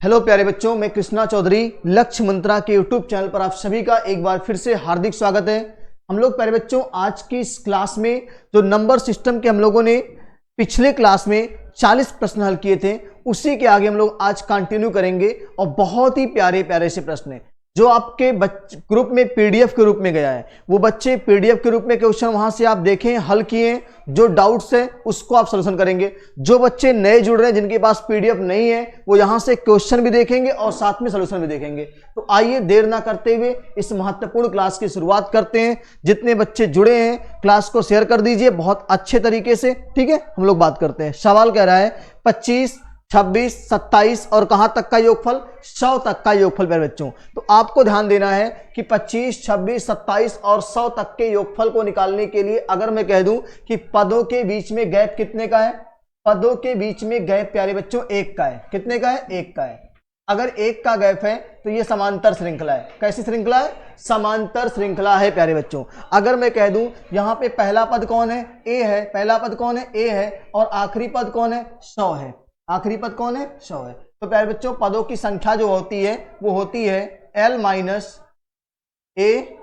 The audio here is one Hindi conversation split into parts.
हेलो प्यारे बच्चों, मैं कृष्णा चौधरी लक्ष्य मंत्रा के यूट्यूब चैनल पर आप सभी का एक बार फिर से हार्दिक स्वागत है। हम लोग प्यारे बच्चों आज की इस क्लास में जो नंबर सिस्टम के हम लोगों ने पिछले क्लास में 40 प्रश्न हल किए थे, उसी के आगे हम लोग आज कंटिन्यू करेंगे। और बहुत ही प्यारे प्यारे से प्रश्न है जो आपके ग्रुप में पीडीएफ के रूप में गया है। वो बच्चे पीडीएफ के रूप में क्वेश्चन वहां से आप देखें, हल किए, जो डाउट्स है उसको आप सॉल्यूशन करेंगे। जो बच्चे नए जुड़ रहे हैं जिनके पास पीडीएफ नहीं है, वो यहां से क्वेश्चन भी देखेंगे और साथ में सॉल्यूशन भी देखेंगे। तो आइए देर ना करते हुए इस महत्वपूर्ण क्लास की शुरुआत करते हैं। जितने बच्चे जुड़े हैं क्लास को शेयर कर दीजिए बहुत अच्छे तरीके से, ठीक है। हम लोग बात करते हैं। सवाल कह रहा है 25, 26, 27 और कहां तक का योगफल? 100 तक का योगफल प्यारे बच्चों। तो आपको ध्यान देना है कि 25, 26, 27 और 100 तक के योगफल को निकालने के लिए अगर मैं कह दूं कि पदों के बीच में गैप कितने का है, पदों के बीच में गैप प्यारे बच्चों 1 का है। कितने का है? 1 का है। अगर 1 का गैप है तो ये समांतर श्रृंखला है। कैसी श्रृंखला है? समांतर श्रृंखला है प्यारे बच्चों। अगर मैं कह दूं यहां पे पहला पद कौन है? ए है। पहला पद कौन है? ए है। और आखिरी पद कौन है? 100 है। आखिरी पद कौन है? 100 है। तो प्यारे बच्चों पदों की संख्या जो होती है वो होती है L माइनस ए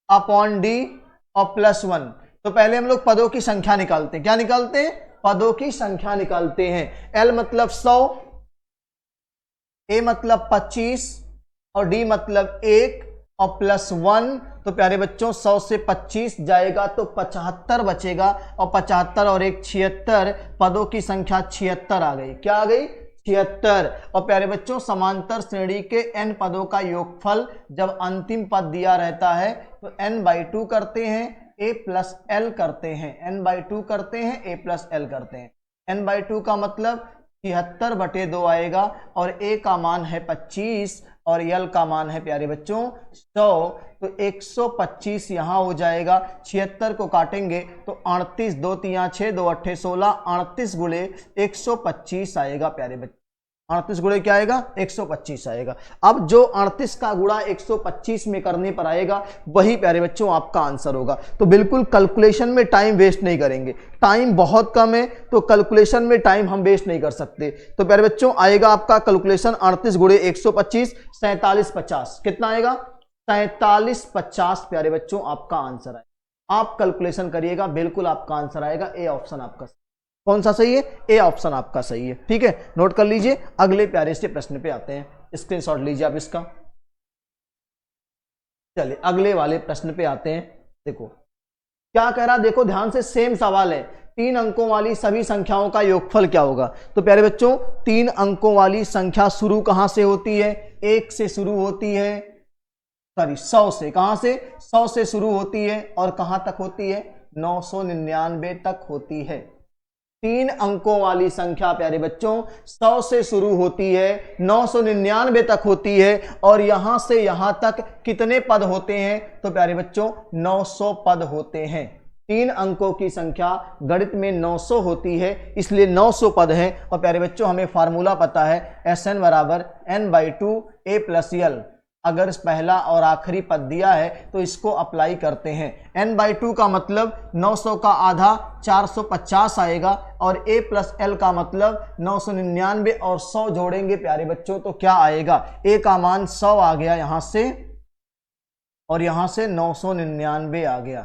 अपॉन डी और प्लस 1। तो पहले हम लोग पदों की संख्या निकालते हैं। क्या निकालते हैं? पदों की संख्या निकालते हैं। L मतलब 100, ए मतलब 25 और डी मतलब 1 और प्लस 1। तो प्यारे बच्चों 100 से 25 जाएगा तो 75 बचेगा और 75 और 1 76। पदों की संख्या 76 आ गई। क्या आ गई? 76। और प्यारे बच्चों समांतर श्रेणी के n पदों का योगफल जब अंतिम पद दिया रहता है तो n/2 करते हैं, a प्लस l करते हैं, n/2 करते हैं, a प्लस l करते हैं। n/2 का मतलब 76/2 आएगा और a का मान है 25 और l का मान है प्यारे बच्चों 100। तो 125 यहां हो जाएगा। 76 को काटेंगे तो 38, 2 3 6, 2 8 16, 38 गुणे 125 आएगा प्यारे बच्चों। 38 गुणे क्या आएगा? 125 आएगा। अब जो 38 का गुणा 125 में करने पर आएगा वही प्यारे बच्चों आपका आंसर होगा। तो बिल्कुल कैलकुलेशन में टाइम वेस्ट नहीं करेंगे। टाइम बहुत कम है तो कैलकुलेशन में टाइम हम वेस्ट नहीं कर सकते। तो प्यारे बच्चों आएगा आपका कैलकुलेशन 38 गुणे 125 4750। कितना आएगा? 4750 प्यारे बच्चों आपका आंसर है। आप कैलकुलेशन करिएगा, बिल्कुल आपका आंसर आएगा। ए ऑप्शन आपका कौन सा सही है? ए ऑप्शन आपका सही है। ठीक है, नोट कर लीजिए। अगले प्यारे से प्रश्न पे आते हैं, स्क्रीनशॉट लीजिए आप इसका। चलिए अगले वाले प्रश्न पे आते हैं। देखो क्या कह रहा, देखो ध्यान से, सेम सवाल है। 3 अंकों वाली सभी संख्याओं का योगफल क्या होगा? तो प्यारे बच्चों 3 अंकों वाली संख्या शुरू कहां से होती है? 1 से शुरू होती है, सॉरी 100 से। कहां से? 100 से शुरू होती है और कहां तक होती है? 999 तक होती है। 3 अंकों वाली संख्या प्यारे बच्चों 100 से शुरू होती है, 999 तक होती है और यहां से यहां तक कितने पद होते हैं? तो प्यारे बच्चों 900 पद होते हैं। 3 अंकों की संख्या गणित में 900 होती है, इसलिए 900 पद हैं। और प्यारे बच्चों हमें फार्मूला पता है Sn बराबर n/2 a प्लस l। अगर पहला और आखिरी पद दिया है तो इसको अप्लाई करते हैं। n/2 का मतलब 900 का आधा 450 आएगा और a प्लस l का मतलब 999 और 100 जोड़ेंगे प्यारे बच्चों तो क्या आएगा? a का मान 100 आ गया यहां से और यहां से 999 आ गया।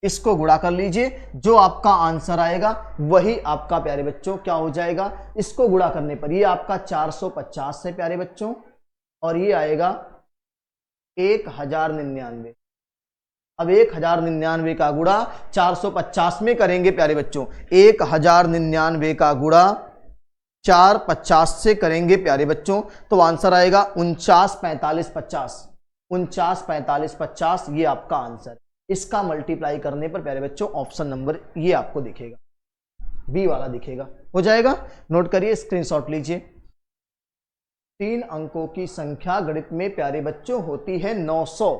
इसको गुणा कर लीजिए, जो आपका आंसर आएगा वही आपका प्यारे बच्चों क्या हो जाएगा? इसको गुणा करने पर ये आपका 450 है प्यारे बच्चों और ये आएगा 1099। अब 1099 का गुणा 450 में करेंगे प्यारे बच्चों। 1099 का गुणा 450 से करेंगे प्यारे बच्चों तो आंसर आएगा 494550। 494550 ये आपका आंसर। इसका मल्टीप्लाई करने पर प्यारे बच्चों ऑप्शन नंबर ये आपको दिखेगा, बी वाला दिखेगा। हो जाएगा, नोट करिए, स्क्रीनशॉट लीजिए। 3 अंकों की संख्या गणित में प्यारे बच्चों होती है 900।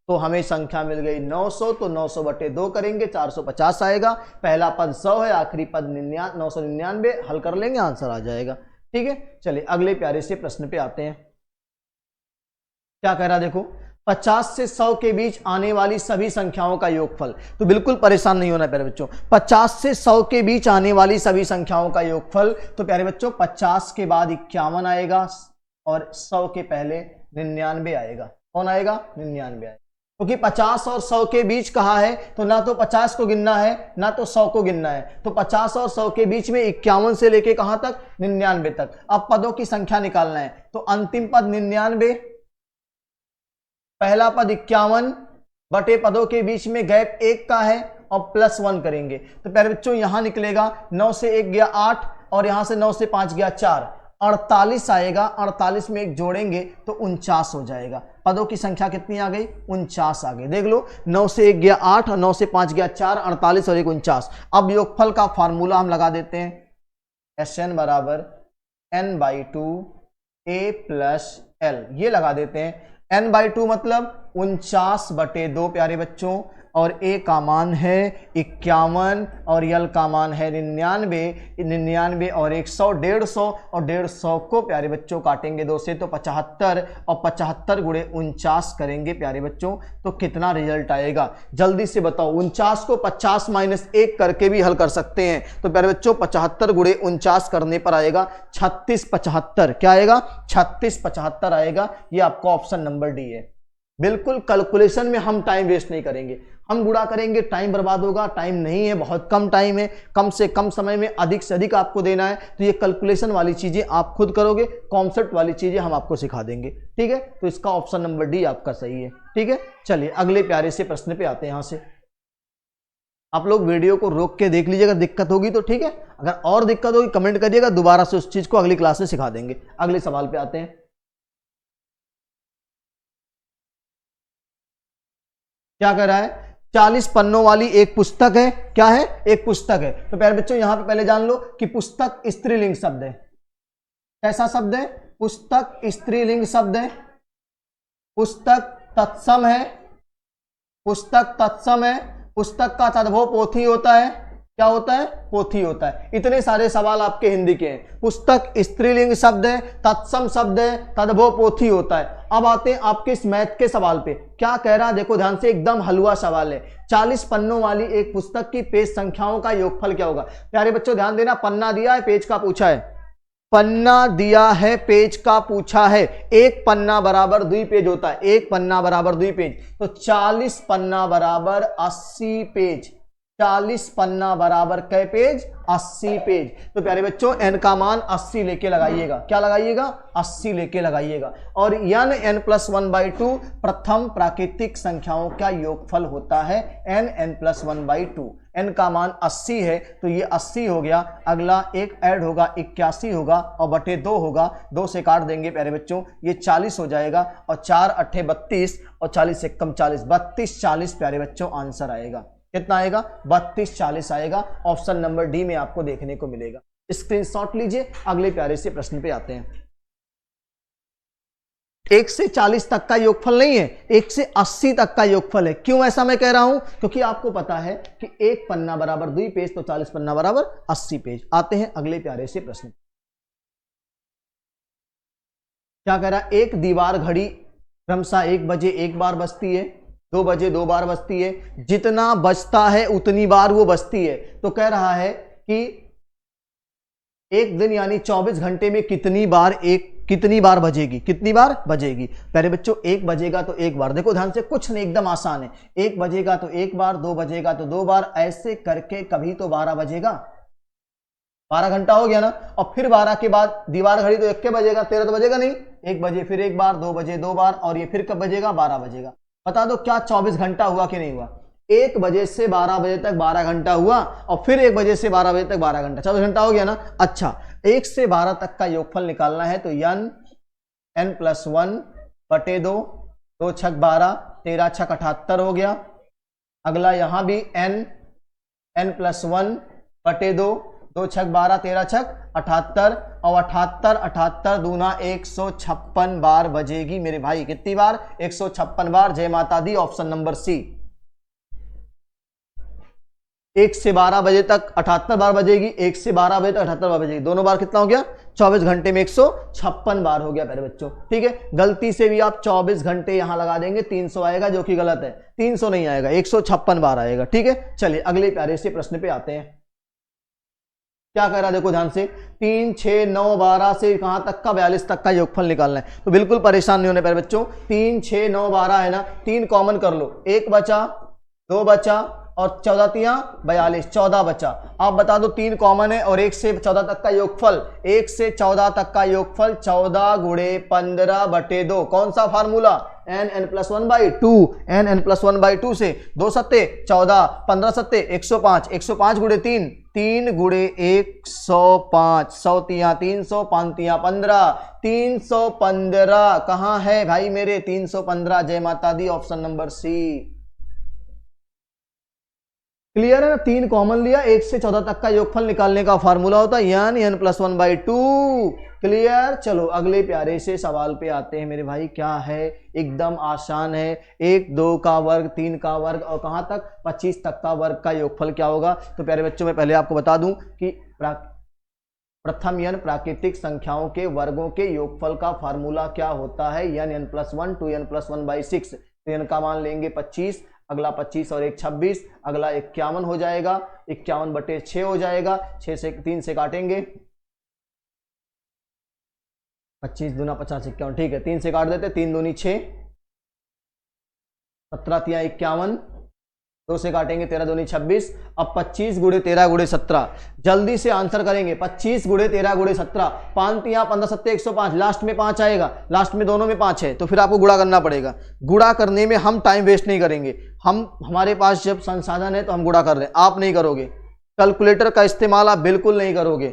तो हमें संख्या मिल गई 900, तो 900/2 करेंगे 450 आएगा। पहला पद 100 है, आखिरी पद 999, हल कर लेंगे आंसर आ जाएगा। ठीक है, चलिए अगले प्यारे से प्रश्न पे आते हैं। क्या कह रहा देखो, 50 से 100 के बीच आने वाली सभी संख्याओं का योगफल। तो बिल्कुल परेशान नहीं होना प्यारे बच्चों, 50 से 100 के बीच आने वाली सभी संख्याओं का योगफल। तो प्यारे बच्चों 50 के बाद 51 आएगा और 100 के पहले 99 आएगा। कौन आएगा? 99 आएगा, क्योंकि 50 और 100 के बीच कहा है तो ना तो 50 को गिनना है ना तो 100 को गिनना है। तो 50 और 100 के बीच में 51 से लेके कहां तक? 99 तक। अब पदों की संख्या निकालना है, तो अंतिम पद 99, पहला पद 51 बटे पदों के बीच में गैप 1 का है और +1 करेंगे। तो प्यारे बच्चों यहां निकलेगा 9 से 1 गया 8 और यहां से 9 से 5 गया 4, 48 आएगा। 48 में 1 जोड़ेंगे तो 49 हो जाएगा। पदों की संख्या कितनी आ गई? 49 आ गई। देख लो, 9 से 1 गया 8 और 9 से 5 गया 4, 48 और 1 49। अब योगफल का फॉर्मूला हम लगा देते हैं, Sn बराबर n/2 a + l, ये लगा देते हैं। n/2 मतलब 49/2 प्यारे बच्चों, और a का मान है 51 और l का मान है 99 और 100, 150 और 150 को प्यारे बच्चों काटेंगे 2 से तो 75 और 75 गुणे 49 करेंगे प्यारे बच्चों, तो कितना रिजल्ट आएगा? जल्दी से बताओ। 49 को 50 - 1 करके भी हल कर सकते हैं। तो प्यारे बच्चों 75 गुणे 49 करने पर आएगा 3675। क्या आएगा? 3675 आएगा। ये आपका ऑप्शन नंबर डी है। बिल्कुल कैलकुलेशन में हम टाइम वेस्ट नहीं करेंगे, हम गुणा करेंगे, टाइम बर्बाद होगा। टाइम नहीं है, बहुत कम टाइम है, कम से कम समय में अधिक से अधिक आपको देना है। तो ये कैलकुलेशन वाली चीजें आप खुद करोगे, कॉन्सेप्ट वाली चीजें हम आपको सिखा देंगे। ठीक है, तो इसका ऑप्शन नंबर डी आपका सही है। ठीक है, चलिए अगले प्यारे से प्रश्न पे आते हैं। यहां से आप लोग वीडियो को रोक के देख लीजिएगा, दिक्कत होगी तो ठीक है, अगर और दिक्कत होगी कमेंट करिएगा, दोबारा से उस चीज को अगली क्लास में सिखा देंगे। अगले सवाल पे आते हैं। क्या कह रहा है? 40 पन्नों वाली एक पुस्तक है। क्या है? एक पुस्तक है। तो प्यारे बच्चों यहां पे पहले जान लो कि पुस्तक स्त्रीलिंग शब्द है। कैसा शब्द है? पुस्तक स्त्रीलिंग शब्द है। पुस्तक तत्सम है, पुस्तक तत्सम है। पुस्तक का तद्भव पोथी होता है। क्या होता है? पोथी होता है। इतने सारे सवाल आपके हिंदी के हैं। पुस्तक स्त्रीलिंग शब्द है, तत्सम शब्द है, तद्भव पोथी होता है। अब आते हैं आपके इस मैथ के सवाल पे। क्या कह रहा है? देखो ध्यान से, एकदम हलवा सवाल है। 40 पन्नों वाली एक पुस्तक की पेज संख्याओं का योगफल क्या होगा? प्यारे बच्चों ध्यान देना, पन्ना दिया है, पेज का पूछा है। पन्ना दिया है, पेज का पूछा है। एक पन्ना बराबर 2 पेज होता है। एक पन्ना बराबर 2 पेज, तो 40 पन्ना बराबर 80 पेज। 40 पन्ना बराबर कै पेज? 80 पेज। तो प्यारे बच्चों n का मान 80 लेके लगाइएगा। क्या लगाइएगा? 80 लेके लगाइएगा। और n+1/2 प्रथम प्राकृतिक संख्याओं का योगफल होता है। n+1/2, n का मान 80 है तो ये 80 हो गया। अगला एक ऐड होगा, 81 होगा और बटे 2 होगा। 2 से काट देंगे प्यारे बच्चों, ये 40 हो जाएगा और 4 × 8 = 32 और 40 से कम 40, 32 40 प्यारे बच्चों आंसर आएगा। कितना आएगा? 32 40 आएगा। ऑप्शन नंबर डी में आपको देखने को मिलेगा। स्क्रीनशॉट लीजिए। अगले प्यारे से प्रश्न पे आते हैं। 1 से 40 तक का योगफल नहीं है, 1 से 80 तक का योगफल है। क्यों ऐसा मैं कह रहा हूं? क्योंकि आपको पता है कि एक पन्ना बराबर 2 पेज, तो 40 पन्ना बराबर 80 पेज। आते हैं अगले प्यारे से प्रश्न। क्या कह रहा है? एक दीवार घड़ी क्रमशः 1 बजे 1 बार बजती है, 2 बजे 2 बार बजती है, जितना बजता है उतनी बार वो बजती है। तो कह रहा है कि एक दिन यानी 24 घंटे में कितनी बार बजेगी? कितनी बार बजेगी? पहले बच्चों 1 बजेगा तो 1 बार। देखो ध्यान से, कुछ नहीं, एकदम आसान है। 1 बजेगा तो 1 बार, 2 बजेगा तो 2 बार, ऐसे करके कभी तो 12 बजेगा। 12 घंटा हो गया ना। और फिर 12 के बाद दीवार घड़ी तो 1 के बजेगा, 13 तो बजेगा नहीं। 1 बजे फिर 1 बार, 2 बजे 2 बार, और ये फिर कब बजेगा? 12 बजेगा। बता दो क्या 24 घंटा हुआ कि नहीं हुआ? 1 बजे से 12 बजे तक 12 घंटा हुआ और फिर 1 बजे से 12 बजे तक 12 घंटा, 24 घंटा हो गया ना। अच्छा, 1 से 12 तक का योगफल निकालना है तो n+1/2, 2 × 6 = 12, 13 × 6 = 78 हो गया। अगला यहां भी n+1/2, 2 × 6 = 12, 13 × 6 = 78 और 78 दूना 156 बार बजेगी मेरे भाई। कितनी बार? 156 बार। जय माता दी। Option number C. 1 से 12 बजे तक 78 बार बजेगी, 1 से 12 बजे तक 78 बार बजेगी। दोनों बार कितना हो गया? 24 घंटे में 156 बार हो गया प्यारे बच्चों। ठीक है, गलती से भी आप 24 घंटे यहां लगा देंगे 300 आएगा, जो कि गलत है, 300 नहीं आएगा, 156 बार आएगा। ठीक है, चलिए अगले प्यारे से प्रश्न पे आते हैं। क्या कह रहा है देखो ध्यान से, 3, 6, 9, 12 से कहां तक का, 42 तक का योगफल निकालना है। तो बिल्कुल परेशान नहीं होने प्यारे बच्चों, 3, 6, 9, 12 है ना, 3 कॉमन कर लो, 1 बचा, 2 बचा और 14 तिया 42, 14 बचा। आप बता दो 3 कॉमन है और 1 से 14 तक का योगफल, 1 से 14 तक का योगफल 14 गुणे 15/2। कौन सा फार्मूला, n+1/2, n+1/2 से 2 सत्ते 14, 15 सत्ते 105, 105 गुणे 3, 3 गुणे 105, 100 तिया 300, 5 तिया 15, 315 कहां है भाई मेरे, 315। जय माता दी, ऑप्शन नंबर सी। क्लियर है ना, 3 कॉमन लिया, 1 से 14 तक का योगफल निकालने का फार्मूला होता है n+1/2। क्लियर। चलो अगले प्यारे से सवाल पे आते हैं मेरे भाई। क्या है, एकदम आसान है, 1, 2 का वर्ग, 3 का वर्ग और कहां तक, 25 तक का वर्ग का योगफल क्या होगा। तो प्यारे बच्चों मैं पहले आपको बता दूं कि प्रथम n प्राकृतिक संख्याओं के वर्गों के योगफल का फार्मूला क्या होता है, n+1 to n+1/6। तो n का मान लेंगे 25, अगला 25 और 1 26, अगला 51 हो जाएगा, 51/6 हो जाएगा, 6 से 3 से काटेंगे, 25 दूना 50 51, ठीक है 3 से काट देते, 3 दूनी 6, 17 तिया 51, 2 से काटेंगे 13 दूनी 26। अब 25 गुणे 13 गुणे 17, जल्दी से आंसर करेंगे, 25 गुणे 13 गुणे 17, 5 तिया 15 सत्ते 105, लास्ट में 5 आएगा, लास्ट में दोनों में 5 है, तो फिर आपको गुणा करना पड़ेगा। गुणा करने में हम टाइम वेस्ट नहीं करेंगे, हमारे पास जब संसाधन है तो हम गुणा कर रहे हैं, आप नहीं करोगे, कैलकुलेटर का इस्तेमाल आप बिल्कुल नहीं करोगे।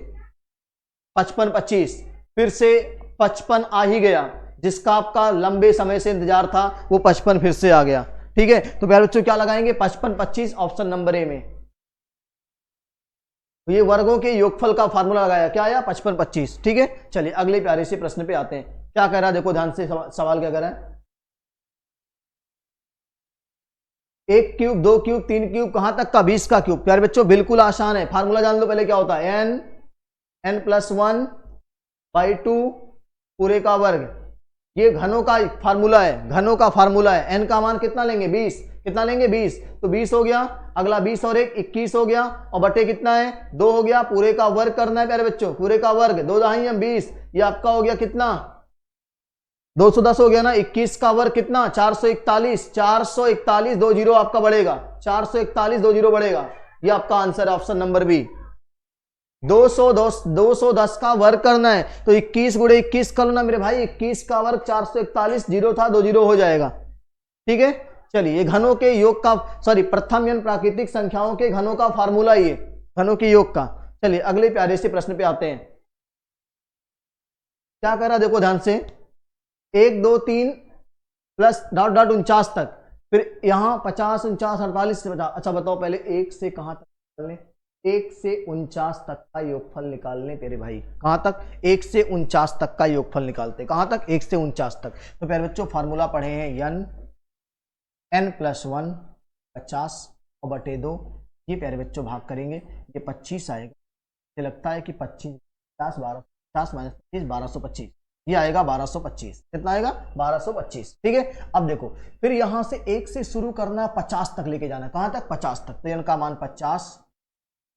55 25, फिर से 55 आ ही गया, जिसका आपका लंबे समय से इंतजार था वो 55 फिर से आ गया। ठीक है, तो प्यारे बच्चों क्या लगाएंगे, 55 25, ऑप्शन नंबर ए में। तो ये वर्गों के योगफल का फार्मूला लगाया, क्या आया, 55 25। ठीक है, चलिए अगले प्यारे से प्रश्न पे आते हैं। क्या कह रहा है देखो ध्यान से, सवाल क्या कह रहा है, 1 क्यूब 2 क्यूब 3 क्यूब कहां तक का, 20 का क्यूब। प्यारे बच्चों बिल्कुल आसान है, फार्मूला जान लो पहले क्या होता है, n+1/2 पूरे का वर्ग। ये घनों का फार्मूला है, घनों का फार्मूला है। n का मान कितना लेंगे, 20, कितना लेंगे 20, तो 20 हो गया, अगला 20 और 1 21 हो गया, और बटे कितना है 2 हो गया, पूरे का वर्ग करना है प्यारे बच्चों, पूरे का वर्ग, 2 दहाई 20, ये आपका हो गया कितना, 210 हो गया ना, 21 का वर्ग कितना, 441, 441, 2 जीरो आपका बढ़ेगा, 441 2 जीरो बढ़ेगा, ये आपका आंसर है, ऑप्शन नंबर बी। 210 का वर्ग करना है, तो 21 गुणे 21 कर लो ना मेरे भाई, 21 का वर्ग 441, जीरो था 2 जीरो हो जाएगा। ठीक है, चलिए घनों के योग का, सॉरी प्रथम n प्राकृतिक संख्याओं के घनों का फार्मूला, ये घनों के योग का। चलिए अगले प्यारे से प्रश्न पे आते हैं। क्या कर रहा देखो ध्यान से, 1 2 3 प्लस डॉट डॉट 49 तक, फिर यहां 50 49 48 से 50। अच्छा बताओ पहले 1 से कहां तक निकालने, 1 से 49 तक का योगफल निकालने तेरे भाई, कहां तक, 1 से 49 तक का योगफल निकालते, कहां तक, 1 से 49 तक। तो प्यारे बच्चों फार्मूला पढ़े हैं, n+1 50 और बटे 2, ये प्यारे बच्चों भाग करेंगे, ये 25 आएगा, मुझे लगता है कि 25 50 12 50 माइनस 25 1225, ये आएगा 1225, कितना आएगा 1225। ठीक है, अब देखो फिर यहां से 1 से शुरू करना, 50 तक लेके जाना, कहां तक 50 तक, तो n का मान 50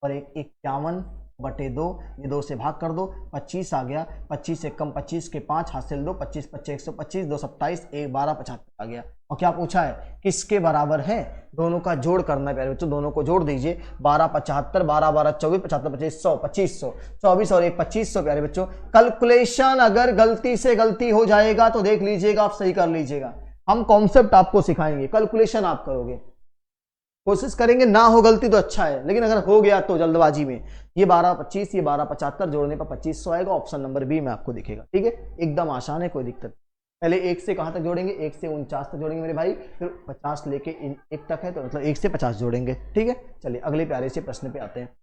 और 51 बटे 2, ये 2 से भाग कर दो, 25 आ गया, 25 से कम 25 के 5 हासिल 2, 25 25 125, 2 27 1 12 75 आ गया। और क्या पूछा है, किसके बराबर है, दोनों का जोड़ करना है प्यारे बच्चों, दोनों को जोड़ दीजिए, 12 75 12 12 24 75 25 100 2500, 24 और 1 2500 प्यारे बच्चों। कैलकुलेशन अगर गलती से गलती हो जाएगा तो देख लीजिएगा, आप सही कर लीजिएगा, हम कॉन्सेप्ट आपको सिखाएंगे, कैलकुलेशन आप करोगे, कोशिश करेंगे ना हो गलती तो अच्छा है, लेकिन अगर हो गया तो जल्दबाजी में, ये 12 25 ये 12 75 जोड़ने पर 2500 आएगा, ऑप्शन नंबर बी में आपको दिखेगा। ठीक है, एकदम आसान है, कोई दिक्कत। पहले 1 से कहां तक जोड़ेंगे, 1 से 49 तक जोड़ेंगे मेरे भाई, फिर 50 लेके 1 तक है तो मतलब 1 से 50 जोड़ेंगे। ठीक है, चलिए अगले प्यारे से प्रश्न पे आते हैं।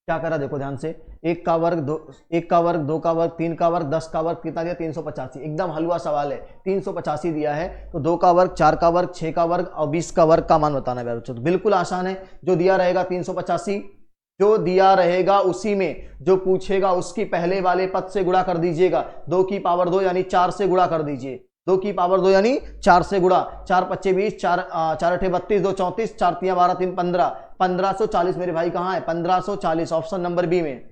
क्या करा देखो ध्यान से, 1 का वर्ग 2, 1 का वर्ग 2 का वर्ग 3 का वर्ग 10 का वर्ग कितना दिया, 385, एकदम हलवा सवाल है, 385 दिया है, तो 2 का वर्ग 4 का वर्ग 6 का वर्ग और 20 का वर्ग का मान बताना है। तो बिल्कुल आसान है, जो दिया रहेगा 385, जो दिया रहेगा उसी में जो पूछेगा उसकी पहले वाले पद से गुणा कर दीजिएगा। 2 की पावर 2 यानी 4 से गुणा कर दीजिए। 2 की पावर 2 यानी 4 से गुणा। 4 पच्चे 20, 4 अठे 32, 2 34, 4 तिया 12, 3 15, 1540 मेरे भाई कहाँ है? 1540 ऑप्शन नंबर बी में।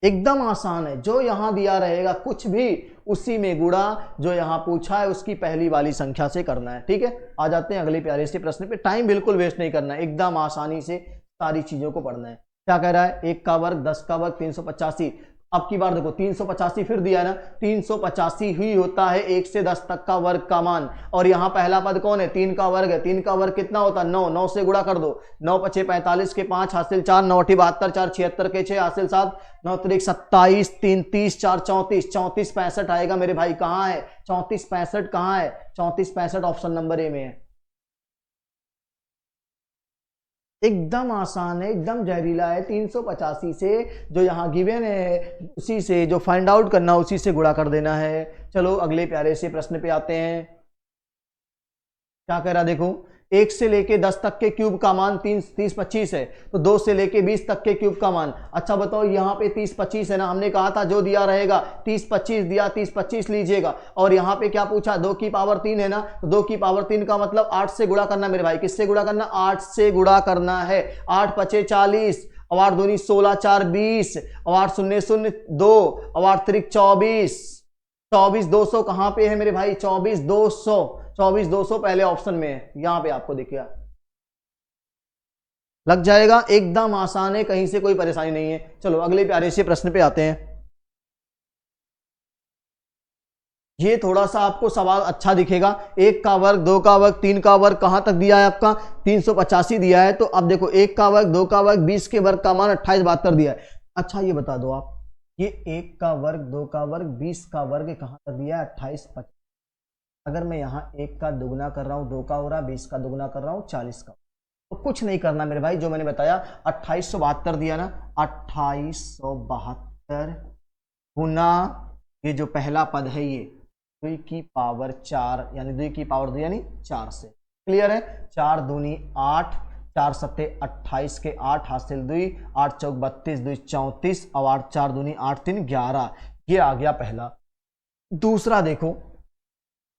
एकदम आसान है, जो यहां दिया रहेगा कुछ भी उसी में गुणा जो यहां पूछा है उसकी पहली वाली संख्या से करना है। ठीक है, आ जाते हैं अगले प्यारे से प्रश्न पे। टाइम बिल्कुल वेस्ट नहीं करना है, एकदम आसानी से सारी चीजों को पढ़ना है। क्या कह रहा है? 1 का वर्ग, 10 का वर्ग, 385। अब की बार देखो 385 फिर दिया है ना, 385 ही होता है 1 से 10 तक का वर्ग का मान। और यहाँ पहला पद कौन है? 3 का वर्ग है। 3 का वर्ग कितना होता है? 9। 9 से गुणा कर दो। 9 पचे 45 के 5 हासिल 4, 9 अठी 72, 4 76 के 6 हासिल 7, 9 त्रिक 27, 3 30, 4 34, 34 65 आएगा मेरे भाई। कहाँ है 34 65? कहाँ है 34 65? ऑप्शन नंबर ए में है। एकदम आसान है, एकदम जहरीला है। 385 से जो यहाँ गिवन है उसी से जो फाइंड आउट करना उसी से गुणा कर देना है। चलो अगले प्यारे से प्रश्न पे आते हैं। क्या कह रहा देखो, 1 से लेके 10 तक के क्यूब का मान 30 25 है, तो 2 से लेके 20 तक के क्यूब का मान। अच्छा बताओ यहाँ पे 30 25 है ना, हमने कहा था जो दिया रहेगा 30 25 दिया, 30 25 लीजिएगा। और यहाँ पे क्या पूछा? 2 की पावर 3 है ना, तो 2 की पावर 3 का मतलब 8 से गुणा करना मेरे भाई। किससे गुणा करना? 8 से गुणा करना है। 8 पचे 40, और 8 दूनी 16, 4 20, और 8 शून्य 0 2, और 8 त्रिक 24, 24 200 कहां पे है मेरे भाई? 24 200, 24 200 पहले ऑप्शन में है, यहां पे आपको दिखेगा, लग जाएगा। एकदम आसान है, कहीं से कोई परेशानी नहीं है। चलो अगले प्यारे से प्रश्न पे आते हैं। ये थोड़ा सा आपको सवाल अच्छा दिखेगा। 1 का वर्ग, 2 का वर्ग, 3 का वर्ग कहां तक दिया है आपका? 385 दिया है। तो अब देखो 1 का वर्ग, 2 का वर्ग, 20 के वर्ग का मान 28 72 दिया है। अच्छा ये बता दो आप, ये 1 का वर्ग, 2 का वर्ग, 20 का वर्ग कहां तक दिया है? 28 50। अगर मैं यहाँ 1 का दुगना कर रहा हूँ 2 का हो रहा है, 20 का दुगना कर रहा हूँ 40 का, तो कुछ नहीं करना मेरे भाई। जो मैंने बताया 2872 दिया ना, 2872 गुना ये जो पहला पद है ये 2 की पावर 4 यानी 2 की पावर 2 यानी 4 से। क्लियर है? 4 दूनी 8, 4 सत्ते 28 के 8 हासिल 2, 8 चौक 32, 2 34, और 8 4 दूनी 8 3 11। ये आ गया पहला। दूसरा देखो,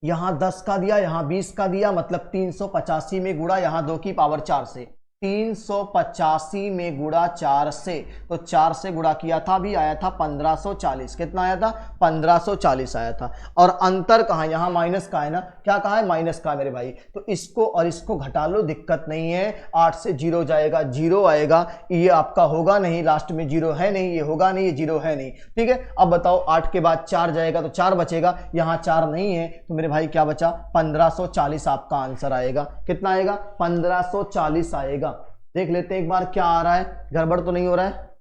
यहां 10 का दिया, यहां 20 का दिया, मतलब 385 में गुणा यहां 2 की पावर 4 से। 385 में गुणा 4 से, तो 4 से गुणा किया था, भी आया था 1540। कितना आया था? 1540 आया था। और अंतर कहाँ? यहाँ माइनस का है ना। क्या कहा है? माइनस का है मेरे भाई। तो इसको और इसको घटा लो, दिक्कत नहीं है। 8 से 0 जाएगा, 0 आएगा। ये आपका होगा नहीं, लास्ट में 0 है नहीं, ये होगा नहीं, ये 0 है नहीं। ठीक है, अब बताओ 8 के बाद 4 जाएगा तो 4 बचेगा, यहाँ 4 नहीं है, तो मेरे भाई क्या बचा? 1540 आपका आंसर आएगा। कितना आएगा? 1540 आएगा। देख लेते हैं एक बार क्या आ रहा है, गड़बड़ तो नहीं हो रहा है।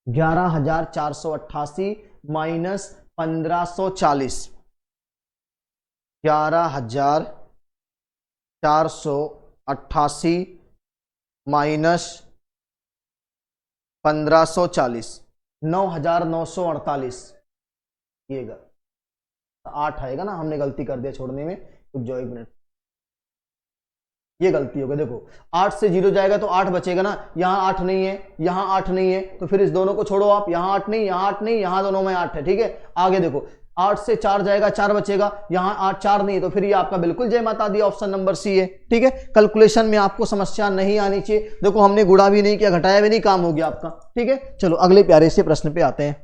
11488 माइनस 1540, 11488 माइनस 1540, 9948। ये 8 आएगा ना, हमने गलती कर दिया छोड़ने में, रुक जाओ 1 मिनट, ये गलती हो गई। देखो 8 से 0 जाएगा तो 8 बचेगा ना, यहाँ 8 नहीं है, यहाँ 8 नहीं है, तो फिर इस दोनों को छोड़ो आप। यहाँ 8 नहीं, यहाँ 8 नहीं, यहाँ दोनों में 8 है। ठीक है, आगे देखो 8 से 4 जाएगा, 4 बचेगा, यहाँ 8 4 नहीं है, तो फिर ये आपका बिल्कुल जय माता दी ऑप्शन नंबर सी है। ठीक है, कैलकुलेशन में आपको समस्या नहीं आनी चाहिए। देखो हमने गुणा भी नहीं किया, घटाया भी नहीं, काम हो गया आपका। ठीक है, चलो अगले प्यारे से प्रश्न पे आते हैं।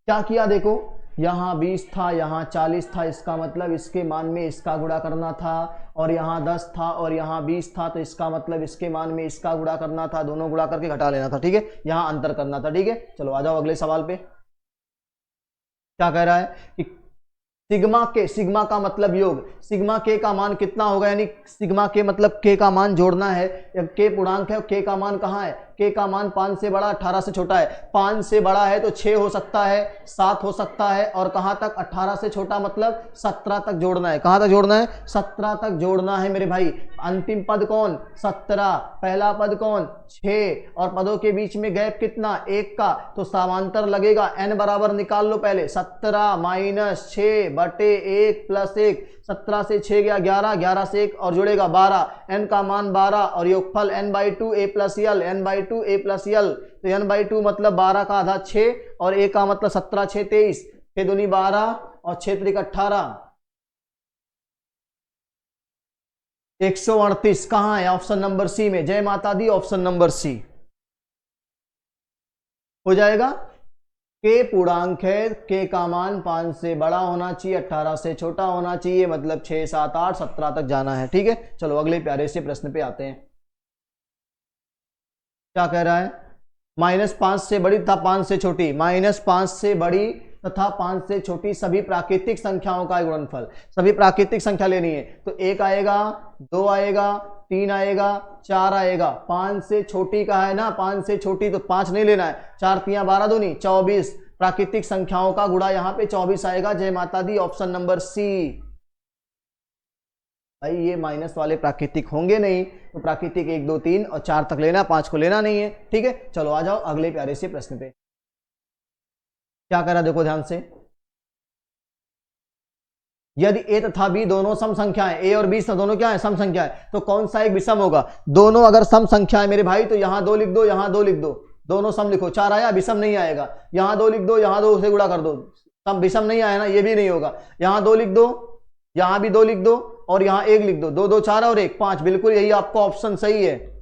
क्या किया देखो, यहाँ 20 था, यहाँ 40 था, इसका मतलब इसके मान में इसका गुणा करना था। और यहाँ 10 था और यहाँ 20 था, तो इसका मतलब इसके मान में इसका गुणा करना था। दोनों गुणा करके घटा लेना था। ठीक है, यहाँ अंतर करना था। ठीक है, चलो आ जाओ अगले सवाल पे। क्या कह रहा है कि सिग्मा का मतलब योग, सिग्मा के का मान कितना होगा, यानी सिग्मा के मतलब के का मान जोड़ना है। के पूर्णांक है, के का मान कहाँ है? के का मान 5 से बड़ा 18 से छोटा है। 5 से बड़ा है तो 6 हो सकता है, 7 हो सकता है, और कहाँ तक? 18 से छोटा मतलब 17 तक जोड़ना है। कहाँ तक जोड़ना है? 17 तक जोड़ना है मेरे भाई। अंतिम पद कौन? 17। पहला पद कौन? 6। और पदों के बीच में गैप कितना? 1 का, तो समांतर लगेगा। n बराबर निकाल लो पहले, 17 माइनस 6 बटे 1 प्लस 1, 17 से 6 गया 11, 11 से 1 और जुड़ेगा 12, n का मान 12 और योगफल n/2 a plus L, n/2 a plus यल। तो n/2 मतलब 12 का आधा 6 और a का मतलब 17, 6 23, 6 दूनी 12 और 6 त्रिक 18, 138 कहाँ है? ऑप्शन नंबर सी में। जय माता दी, ऑप्शन नंबर सी हो जाएगा। के पूर्णांक है, के का मान 5 से बड़ा होना चाहिए, 18 से छोटा होना चाहिए, मतलब 6 7 8 17 तक जाना है। ठीक है, चलो अगले प्यारे से प्रश्न पे आते हैं। क्या कह रहा है? -5 से बड़ी तथा 5 से छोटी, -5 से बड़ी तथा 5 से छोटी सभी प्राकृतिक संख्याओं का गुणनफल। सभी प्राकृतिक संख्या लेनी है तो 1 आएगा, 2 आएगा, 3 आएगा, 4 आएगा। 5 से छोटी का है ना, 5 से छोटी तो 5 नहीं लेना है, 4 3 12 दूनी 24। प्राकृतिक संख्याओं का गुणा यहाँ पे 24 आएगा। जय माता दी, ऑप्शन नंबर सी। भाई ये माइनस वाले प्राकृतिक होंगे नहीं, तो प्राकृतिक 1 2 3 और 4 तक लेना, 5 को लेना नहीं है। ठीक है, चलो आ जाओ अगले प्यारे से प्रश्न पे। क्या करा देखो ध्यान से। यदि a तथा b दोनों सम संख्या है, a और b दोनों क्या है? सम संख्या है, तो कौन सा एक विषम होगा? दोनों अगर सम संख्या है मेरे भाई तो यहां 2 लिख दो, यहां 2 लिख दो, दोनों सम लिखो। 4 आया, विषम नहीं आएगा। यहां 2 लिख दो, यहां 2 से गुणा कर दो, सम विषम नहीं आया ना, ये भी नहीं होगा। यहां 2 लिख दो, यहां भी 2 लिख दो और यहां 1 लिख दो। 2 2 4 और 1 5, बिल्कुल यही आपका ऑप्शन सही है।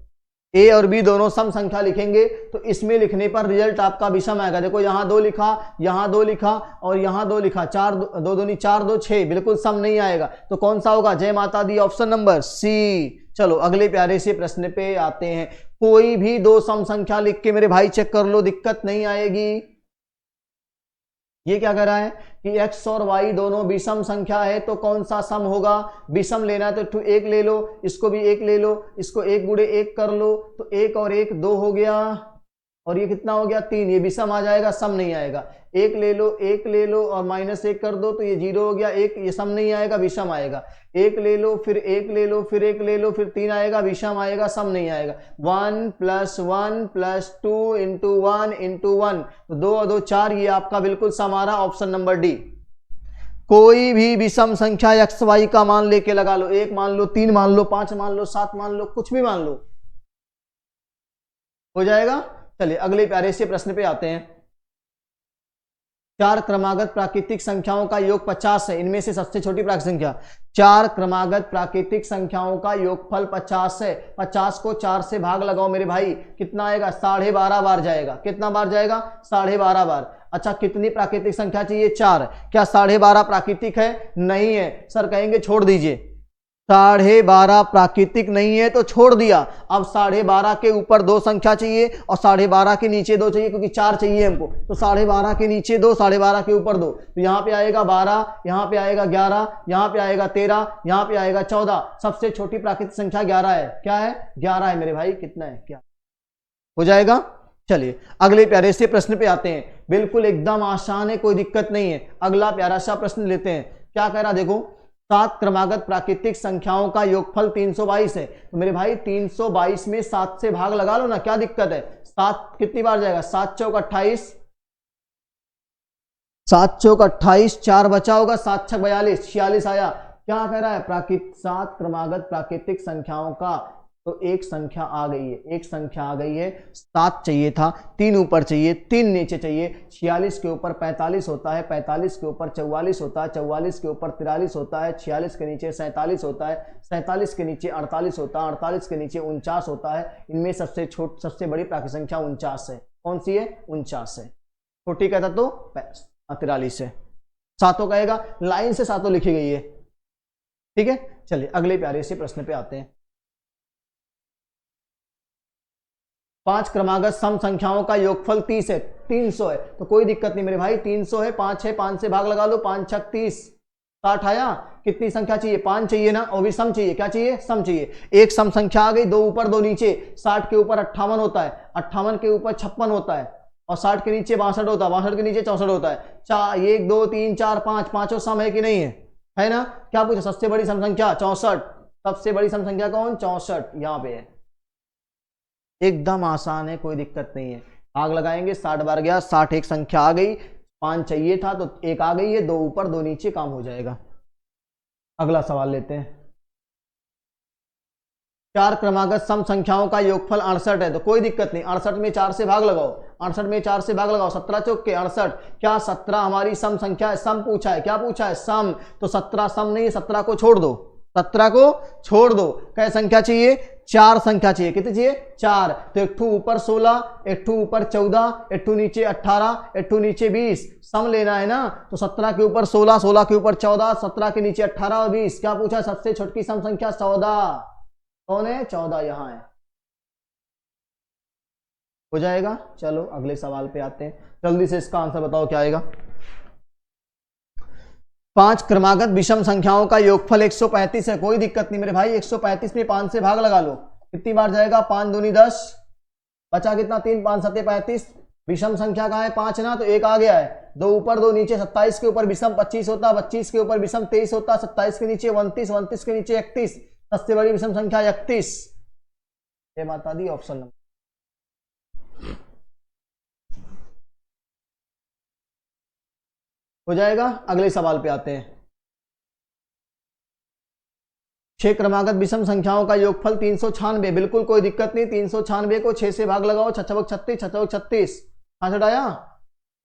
ए और बी दोनों सम संख्या लिखेंगे तो इसमें लिखने पर रिजल्ट आपका विषम आएगा। देखो यहां 2 लिखा, यहां 2 लिखा और यहां 2 लिखा, 4 2 दूनी 4 2 6, बिल्कुल सम नहीं आएगा। तो कौन सा होगा? जय माता दी, ऑप्शन नंबर सी। चलो अगले प्यारे से प्रश्न पे आते हैं। कोई भी 2 सम संख्या लिख के मेरे भाई चेक कर लो, दिक्कत नहीं आएगी। ये क्या कह रहा है कि x और y दोनों विषम संख्या है तो कौन सा सम होगा? विषम लेना है तो 1 ले लो, इसको भी 1 ले लो, इसको 1 गुणे 1 कर लो, तो 1 और 1 2 हो गया और ये कितना हो गया? 3। ये विषम आ जाएगा, सम नहीं आएगा। 1 ले लो, 1 ले लो और -1 कर दो तो ये 0 हो गया। 1 ये सम नहीं आएगा, विषम आएगा। 1 ले लो, फिर 1 ले लो, फिर 1 ले लो, फिर 3 आएगा, विषम आएगा, सम नहीं आएगा। 1 + 1 + 2 × 1 × 1, तो 2 और 2 4, ये आपका बिल्कुल सम आ रहा, ऑप्शन नंबर डी। कोई भी विषम संख्या एक्स वाई का मान लेके लगा लो, 1 मान लो, 3 मान लो, 5 मान लो, 7 मान लो, कुछ भी मान लो, हो जाएगा। चलिए अगले प्यारे से प्रश्न पे आते हैं। 4 क्रमागत प्राकृतिक संख्याओं का योग 50 है, इनमें से सबसे छोटी प्राकृतिक संख्या। 4 क्रमागत प्राकृतिक संख्याओं का योगफल 50 है। 50 को 4 से भाग लगाओ मेरे भाई, कितना आएगा? 12.5 बार जाएगा। कितना बार जाएगा? 12.5 बार। अच्छा, कितनी प्राकृतिक संख्या चाहिए? 4। क्या 12.5 प्राकृतिक है? नहीं है। सर कहेंगे छोड़ दीजिए, 12.5 प्राकृतिक नहीं है तो छोड़ दिया। अब 12.5 के ऊपर 2 संख्या चाहिए और 12.5 के नीचे 2 चाहिए, क्योंकि 4 चाहिए हमको। तो 12.5 के नीचे 2, 12.5 के ऊपर 2, तो यहाँ पे आएगा 12, यहाँ पे आएगा 11, यहाँ पे आएगा 13, यहाँ पे आएगा 14। सबसे छोटी प्राकृतिक संख्या 11 है। क्या है? 11 है मेरे भाई। कितना है? क्या हो जाएगा? चलिए अगले प्यारे से प्रश्न पे आते हैं। बिल्कुल एकदम आसान है, कोई दिक्कत नहीं है। अगला प्यारा सा प्रश्न लेते हैं। क्या कह रहा देखो, 7 क्रमागत प्राकृतिक संख्याओं का योगफल 322 है। तो मेरे भाई 322 में 7 से भाग लगा लो ना, क्या दिक्कत है? 7 कितनी बार जाएगा? 7 चौक 28, 7 चौक 28, 4 बचा होगा, 7 छक 42, 46 आया। क्या कह रहा है? 7 क्रमागत प्राकृतिक संख्याओं का, तो एक संख्या आ गई है, एक संख्या आ गई है। 7 चाहिए था, 3 ऊपर चाहिए, 3 नीचे चाहिए। 46 के ऊपर 45 होता है, 45 के ऊपर 44 होता है, 44 के ऊपर 43 होता है, 46 के नीचे 47 होता है, 47 के नीचे 48 होता है, 48 के नीचे 49 होता है। इनमें सबसे बड़ी प्राकृतिक संख्या 49 है। कौन सी है? 49 है। छोटी कहता तो 43 है। सातों कहेगा, लाइन से सातों लिखी गई है। ठीक है, चलिए अगले प्यारे से प्रश्न पे आते हैं। 5 क्रमागत सम संख्याओं का योगफल 30 है, 300 है। तो कोई दिक्कत नहीं मेरे भाई, 300 है, 5 है, 5 से भाग लगा लो, 5 छक 30, 60 आया। कितनी संख्या चाहिए? 5 चाहिए ना, और भी सम चाहिए। क्या चाहिए? सम चाहिए। एक सम संख्या आ गई, 2 ऊपर 2 नीचे। 60 के ऊपर 58 होता है, 58 के ऊपर 56 होता है, और 60 के नीचे 62 होता है, 62 के नीचे 64 होता है। 1 2 3 4 5, पांचों सम है कि नहीं है? है ना? क्या पूछा? सबसे बड़ी सम संख्या 64। सबसे बड़ी सम संख्या कौन? 64 यहाँ पे है। एकदम आसान है, कोई दिक्कत नहीं है। आग लगाएंगे, 60 बार गया, 60 एक संख्या आ गई, 5 चाहिए था तो 1 आ गई है, 2 ऊपर 2 नीचे, काम हो जाएगा। अगला सवाल लेते हैं। चार क्रमागत सम संख्याओं का योगफल 68 है, तो कोई दिक्कत नहीं, 68 में 4 से भाग लगाओ, 68 में 4 से भाग लगाओ, 17 चौक के 68। क्या 17 हमारी सम संख्या है? सम पूछा है, क्या पूछा है? सम। तो 17 सम नहीं है, 17 को छोड़ दो, 17 को छोड़ दो। क्या संख्या चाहिए? 4 संख्या चाहिए। कितनी चाहिए? 4। तो एक ठू ऊपर 16, एक ठू ऊपर 14, एक ठू नीचे 18, एक ठू नीचे 20। सम लेना है ना, तो 17 के ऊपर 16, 16 के ऊपर 14, 17 के नीचे 18 और 20। क्या पूछा? सबसे छोटी सम संख्या 14। कौन है? 14 यहां है। हो जाएगा। चलो अगले सवाल पे आते हैं, जल्दी से इसका आंसर बताओ क्या आएगा। 5 क्रमागत विषम संख्याओं का योगफल 135 है, कोई दिक्कत नहीं मेरे भाई, 135 में 5 से भाग लगा लो, कितनी बार जाएगा? 5 दूनी 10, बचा कितना? 3, 5 7 35। विषम संख्या कहां है? 5 ना, तो एक आ गया है, 2 ऊपर 2 नीचे, 27 के ऊपर विषम 25 होता, 25 के ऊपर विषम 23 होता, 27 के नीचे 29, 29 के नीचे 31, सबसे बड़ी विषम संख्या 31। ये बता दी ऑप्शन नंबर। हो जाएगा। अगले सवाल पे आते हैं। 6 क्रमागत विषम संख्याओं का योगफल 396, बिल्कुल कोई दिक्कत नहीं, 396 को 6 से भाग लगाओ, 6 36, 6 36, कहां से हटाया?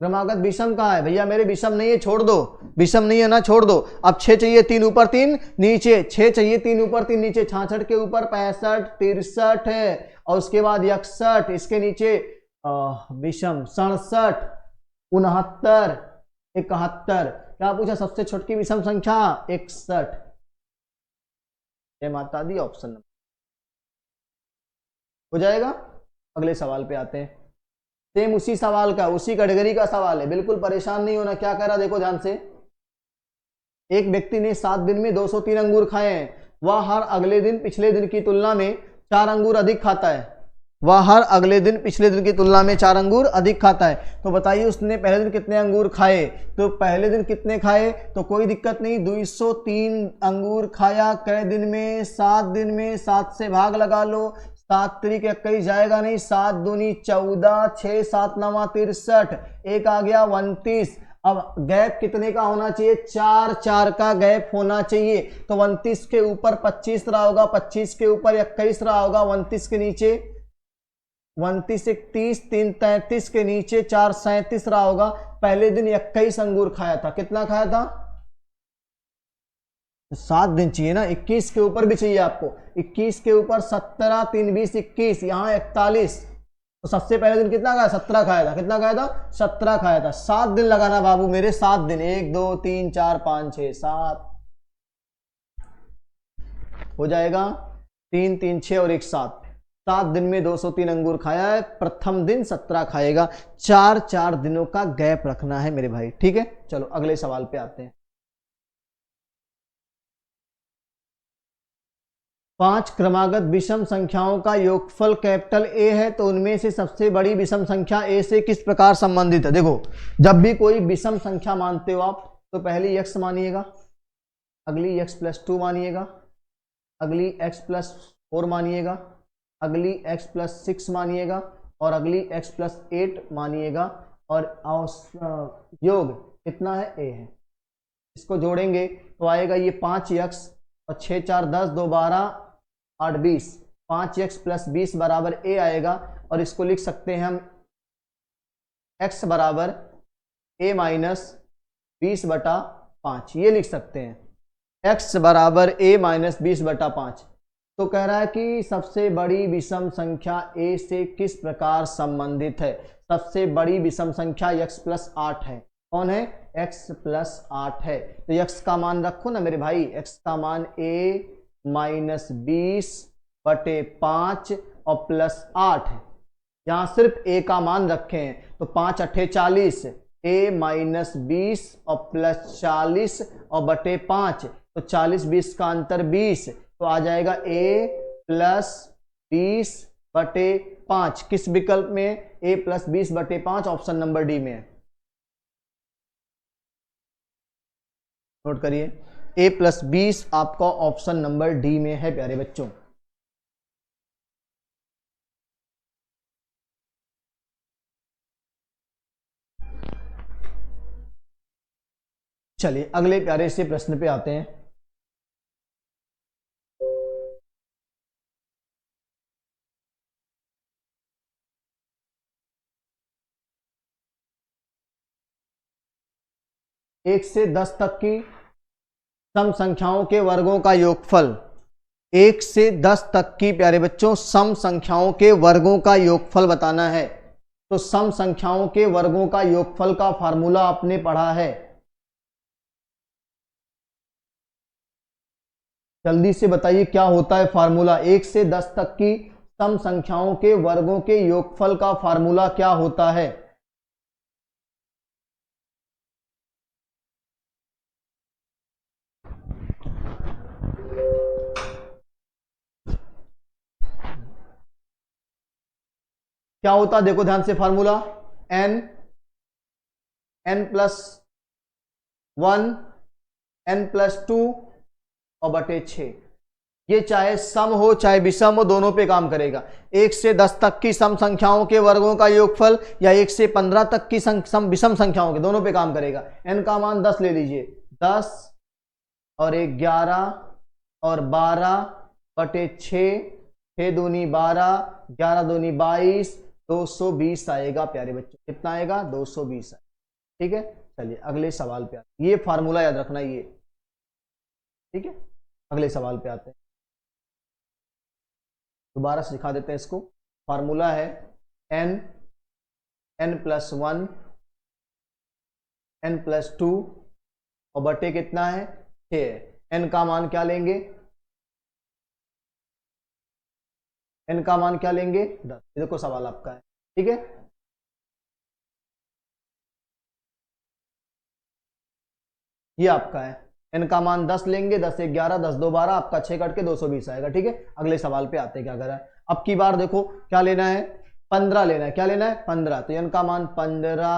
क्रमागत विषम कहां है भैया? मेरे विषम नहीं है, छोड़ दो, विषम नहीं है ना, छोड़ दो। अब 6 चाहिए 3 ऊपर 3 नीचे, 6 चाहिए 3 ऊपर 3 नीचे, 66 के ऊपर 65, 63 है, और उसके बाद 61, इसके नीचे विषम 67, 69, 71। क्या पूछा? सबसे छोटी विषम संख्या 61। ये माता दी ऑप्शन नंबर। हो जाएगा। अगले सवाल पे आते हैं, सेम उसी सवाल का, उसी कैटेगरी का सवाल है, बिल्कुल परेशान नहीं होना। क्या कह रहा देखो ध्यान से। एक व्यक्ति ने 7 दिन में 203 अंगूर खाए हैं, वह हर अगले दिन पिछले दिन की तुलना में 4 अंगूर अधिक खाता है। वह हर अगले दिन पिछले दिन की तुलना में 4 अंगूर अधिक खाता है। तो बताइए उसने पहले दिन कितने अंगूर खाए? तो पहले दिन कितने खाए? तो कोई दिक्कत नहीं, 203 अंगूर खाया। कै दिन में? 7 दिन में। 7 से भाग लगा लो, 7 तरीके 21 जाएगा नहीं, 7 दूनी 14, 6 7 9 63, एक आ गया 29। अब गैप कितने का होना चाहिए? 4 4 का गैप होना चाहिए। तो 29 के ऊपर 25 रहा होगा, 25 के ऊपर 21 रहा होगा, 29 के नीचे 29, 31, 3 33 के नीचे 4 37 रहा होगा। पहले दिन 21 अंगूर खाया था, कितना खाया था? 7 दिन चाहिए ना, 21 के ऊपर भी चाहिए आपको, 21 के ऊपर 17, 3 20 21, यहां 41। तो सबसे पहले दिन कितना खाया? 17 खाया था। कितना खाया था? 17 खाया था। 7 दिन लगाना बाबू मेरे, 7 दिन, 1 2 3 4 5 6 7 हो जाएगा। 3 3 6 और 1 7, 7 दिन में 203 अंगूर खाया है, प्रथम दिन 17 खाएगा। 4 4 दिनों का गैप रखना है मेरे भाई, ठीक है। चलो अगले सवाल पे आते हैं। 5 क्रमागत विषम संख्याओं का योगफल कैपिटल ए है, तो उनमें से सबसे बड़ी विषम संख्या ए से किस प्रकार संबंधित है? देखो, जब भी कोई विषम संख्या मानते हो आप, तो पहली x मानिएगा, अगली x + 2 मानिएगा, अगली x + 4 मानिएगा, अगली x + 6 मानिएगा, और अगली x + 8 मानिएगा, और योग कितना है? a है। इसको जोड़ेंगे तो आएगा ये 5x, और 6 4 10, 2 12, 8 20, 5x + 20 बराबर a आएगा। और इसको लिख सकते हैं हम x बराबर a - 20/5, ये लिख सकते हैं, x बराबर a - 20/5। तो कह रहा है कि सबसे बड़ी विषम संख्या a से किस प्रकार संबंधित है? सबसे बड़ी विषम संख्या x + 8 है। कौन है? x + 8 है। तो x का मान रखो ना मेरे भाई, x का मान a - 20/5 और +8 है। यहां सिर्फ a का मान रखे हैं, तो 5 8 40, a - 20 और +40 और बटे 5, तो 40 20 का अंतर 20, तो आ जाएगा a + 20/5। किस विकल्प में? a + 20/5, ऑप्शन नंबर डी में है। नोट करिए, a + 20 आपका ऑप्शन नंबर डी में है प्यारे बच्चों। चलिए अगले प्यारे से प्रश्न पे आते हैं। 1 से 10 तक की सम संख्याओं के वर्गों का योगफल, 1 से 10 तक की प्यारे बच्चों सम संख्याओं के वर्गों का योगफल बताना है। तो सम संख्याओं के वर्गों का योगफल का फार्मूला आपने पढ़ा है, जल्दी से बताइए क्या होता है फार्मूला। 1 से 10 तक की सम संख्याओं के वर्गों के योगफल का फार्मूला क्या होता है? क्या होता है देखो ध्यान से formula, n plus 1 n plus 2 और बटे 6। ये चाहे सम हो चाहे विषम हो दोनों पे काम करेगा। 1 से 10 तक की सम संख्याओं के वर्गों का योगफल या 1 से 15 तक की सम विषम संख्याओं के, दोनों पे काम करेगा। n का मान 10 ले लीजिए, 10 और 1 11 और 12 बटे 6, 6 दूनी 12, 11 दूनी 22, 220 आएगा प्यारे बच्चों। कितना आएगा? 220 आएगा। ठीक है, चलिए अगले सवाल पे आते हैं। ये फार्मूला याद रखना ये, ठीक है। अगले सवाल पे आते हैं, दोबारा से दिखा देते हैं इसको। फार्मूला है n प्लस 1 n प्लस 2 और बटे कितना है? 6। n का मान क्या लेंगे? n का मान क्या लेंगे? 10। देखो सवाल आपका है, ठीक है। ये आपका है, n का मान 10 लेंगे, 10 1 11, 10 2 12, आपका 6 कट के 220 आएगा। ठीक है, अगले सवाल पे आते हैं क्या करा है। अब की बार देखो क्या लेना है? 15 लेना है। क्या लेना है? 15। तो n का मान 15,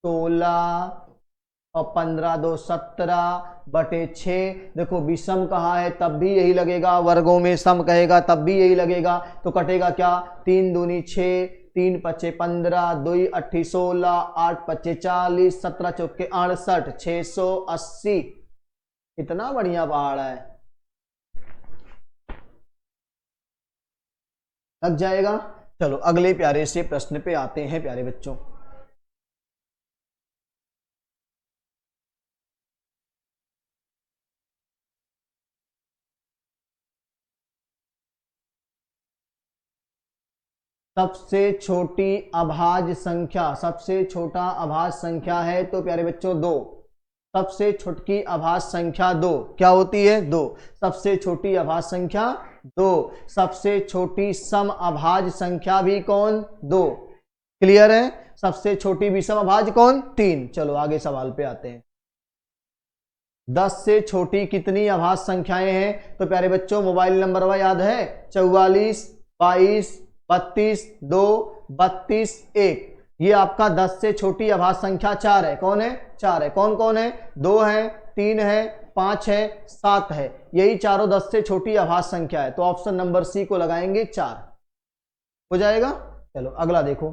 16 और 15 2 17 बटे 6। देखो विषम कहा है तब भी यही लगेगा, वर्गों में सम कहेगा तब भी यही लगेगा। तो कटेगा क्या? 3 दूनी 6, 3 पचे 15, 2 8 16, 8 पचे 40, 17 चौके 68, 680। इतना बढ़िया पहाड़ है, लग जाएगा। चलो अगले प्यारे से प्रश्न पे आते हैं प्यारे बच्चों। सबसे छोटी अभाज्य संख्या, सबसे छोटा अभाज्य संख्या है तो प्यारे बच्चों 2। सबसे छोटी अभाज्य संख्या 2 क्या होती है? 2। सबसे छोटी अभाज्य संख्या 2। सबसे छोटी सम अभाज्य संख्या भी कौन? 2। क्लियर है? सबसे छोटी विषम अभाज्य कौन? 3। चलो आगे सवाल पे आते हैं। 10 से छोटी कितनी अभाज्य संख्याएं हैं? तो प्यारे बच्चों मोबाइल नंबर वह याद है, 44 22 32 2 32 1। ये आपका 10 से छोटी अभाज्य संख्या 4 है। कौन है? 4 है। कौन कौन है? 2 है, 3 है, 5 है, 7 है। यही चारों 10 से छोटी अभाज्य संख्या है। तो ऑप्शन नंबर सी को लगाएंगे, 4 हो जाएगा। चलो अगला देखो,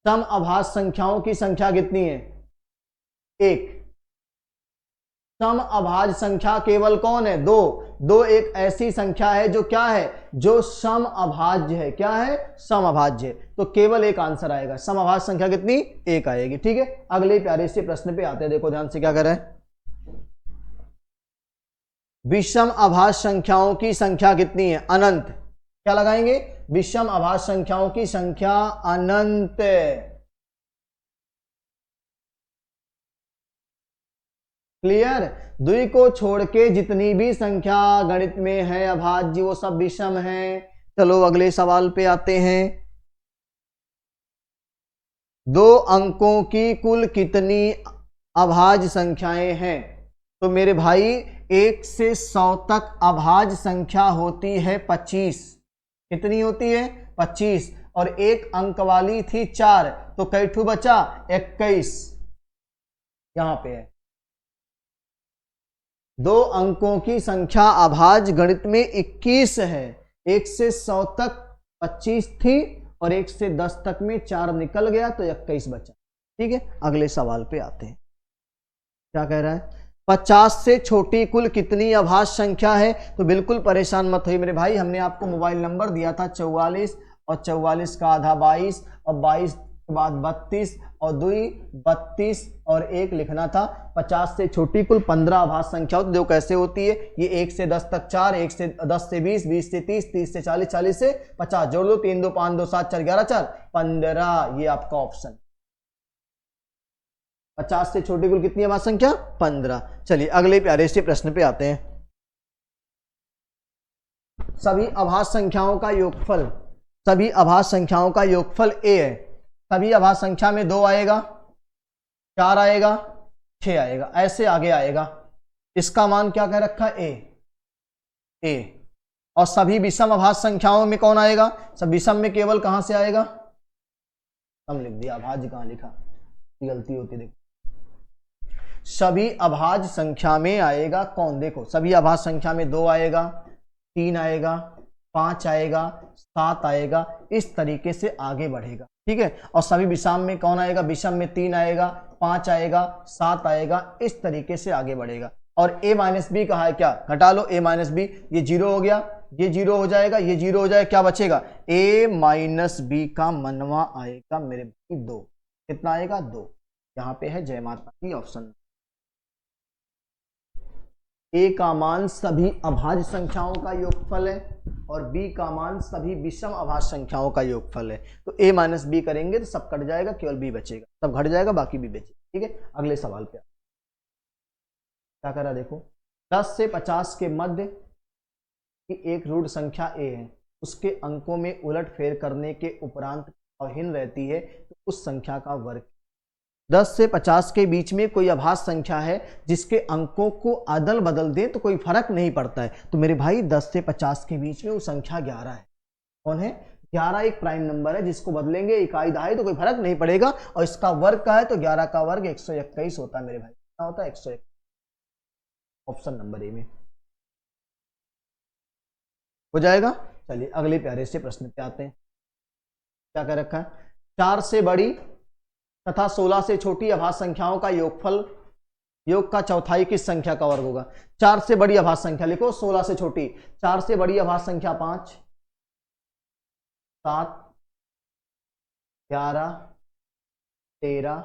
सम अभाज्य संख्याओं की संख्या कितनी है? 1। सम अभाज्य संख्या केवल कौन है? 2। 2 एक ऐसी संख्या है जो क्या है? जो सम अभाज्य है। क्या है? सम अभाज्य है। तो केवल एक आंसर आएगा। सम अभाज्य संख्या कितनी? 1 आएगी। ठीक है, अगले प्यारे से प्रश्न पे आते हैं। देखो ध्यान से क्या कर रहे हैं। विषम अभाज्य संख्याओं की संख्या कितनी है? अनंत। क्या लगाएंगे? विषम अभाज्य संख्याओं की संख्या अनंत। क्लियर? 2 को छोड़ के जितनी भी संख्या गणित में है अभाज्य वो सब विषम है। चलो अगले सवाल पे आते हैं। 2 अंकों की कुल कितनी अभाज्य संख्याएं हैं? तो मेरे भाई 1 से 100 तक अभाज्य संख्या होती है 25। कितनी होती है? 25। और एक अंक वाली थी 4, तो कैठू बचा? 21। यहां पे है 2 अंकों की संख्या अभाज्य गणित में 21 है। 1 से 100 तक 25 थी और 1 से 10 तक में 4 निकल गया तो 21 बचा। ठीक है, अगले सवाल पे आते हैं। क्या कह रहा है? 50 से छोटी कुल कितनी अभाज्य संख्या है? तो बिल्कुल परेशान मत होइए मेरे भाई, हमने आपको मोबाइल नंबर दिया था 44 और 44 का आधा 22 और 22 उसके बाद 32 और 2 32 और 1 लिखना था। 50 से छोटी कुल 15 अभाज्य संख्या होती है। जो कैसे होती है, ये 1 से 10 तक 4, 1 से 10 से 20, 20 से 30, 30 से 40, 40 से 50, जोड़ दो 3 2 5 2 7 4 11 4 15। ये आपका ऑप्शन। 50 से छोटी कुल कितनी अभाज्य संख्या? 15। चलिए अगले प्यारे से प्रश्न पे आते हैं। सभी अभाज्य संख्याओं का योगफल, सभी अभाज्य संख्याओं का योगफल a है। सभी अभाज्य संख्या में 2 आएगा, 4 आएगा, 6 आएगा, ऐसे आगे आएगा। इसका मान क्या कह रखा है? a। और सभी विषम अभाज्य संख्याओं में कौन आएगा? सब विषम में केवल कहां से आएगा? हम लिख दिया, अभाज्य कहां लिखा, गलती होती देखो। सभी अभाज्य संख्या में आएगा कौन? देखो सभी अभाज्य संख्या में 2 आएगा, 3 आएगा, 5 आएगा, 7 आएगा, इस तरीके से आगे बढ़ेगा। ठीक है। और सभी विषम में कौन आएगा? विषम में 3 आएगा, 5 आएगा, 7 आएगा, इस तरीके से आगे बढ़ेगा। और a माइनस बी कहा है, क्या घटा लो a माइनस बी, ये 0 हो गया, ये 0 हो जाएगा, ये 0 हो जाएगा, क्या बचेगा? a माइनस बी का मनवा आएगा मेरे भाई 2। कितना आएगा? 2। यहाँ पे है जय माता की ऑप्शन। a का मान सभी अभाज्य संख्याओं का योगफल है और b का मान सभी विषम अभाज्य संख्याओं का योगफल है। तो a माइनस बी करेंगे तो सब कट जाएगा, केवल b बचेगा, सब घट जाएगा, बाकी b बचेगा। ठीक है। अगले सवाल पे क्या करा, देखो 10 से 50 के मध्य की एक रूढ़ संख्या a है, उसके अंकों में उलट फेर करने के उपरांत अभिन्न रहती है, तो उस संख्या का वर्ग। 10 से 50 के बीच में कोई अभाज्य संख्या है जिसके अंकों को अदल बदल दें तो कोई फर्क नहीं पड़ता है। तो मेरे भाई 10 से 50 के बीच में वो संख्या 11 है। कौन है? 11 एक प्राइम नंबर है, जिसको बदलेंगे इकाई दहाई तो कोई फर्क नहीं पड़ेगा। और इसका वर्ग का है तो 11 का वर्ग 121 होता है मेरे भाई। क्या होता है? 121। ऑप्शन नंबर ए में हो जाएगा। चलिए अगले प्यारे से प्रश्न पे आते हैं। क्या कह रखा है? 4 से बड़ी तथा 16 से छोटी अभाज्य संख्याओं का योगफल, योग का चौथाई किस संख्या का वर्ग होगा? 4 से बड़ी अभाज्य संख्या लिखो, 16 से छोटी। 4 से बड़ी अभाज्य संख्या 5, 7, 11, 13,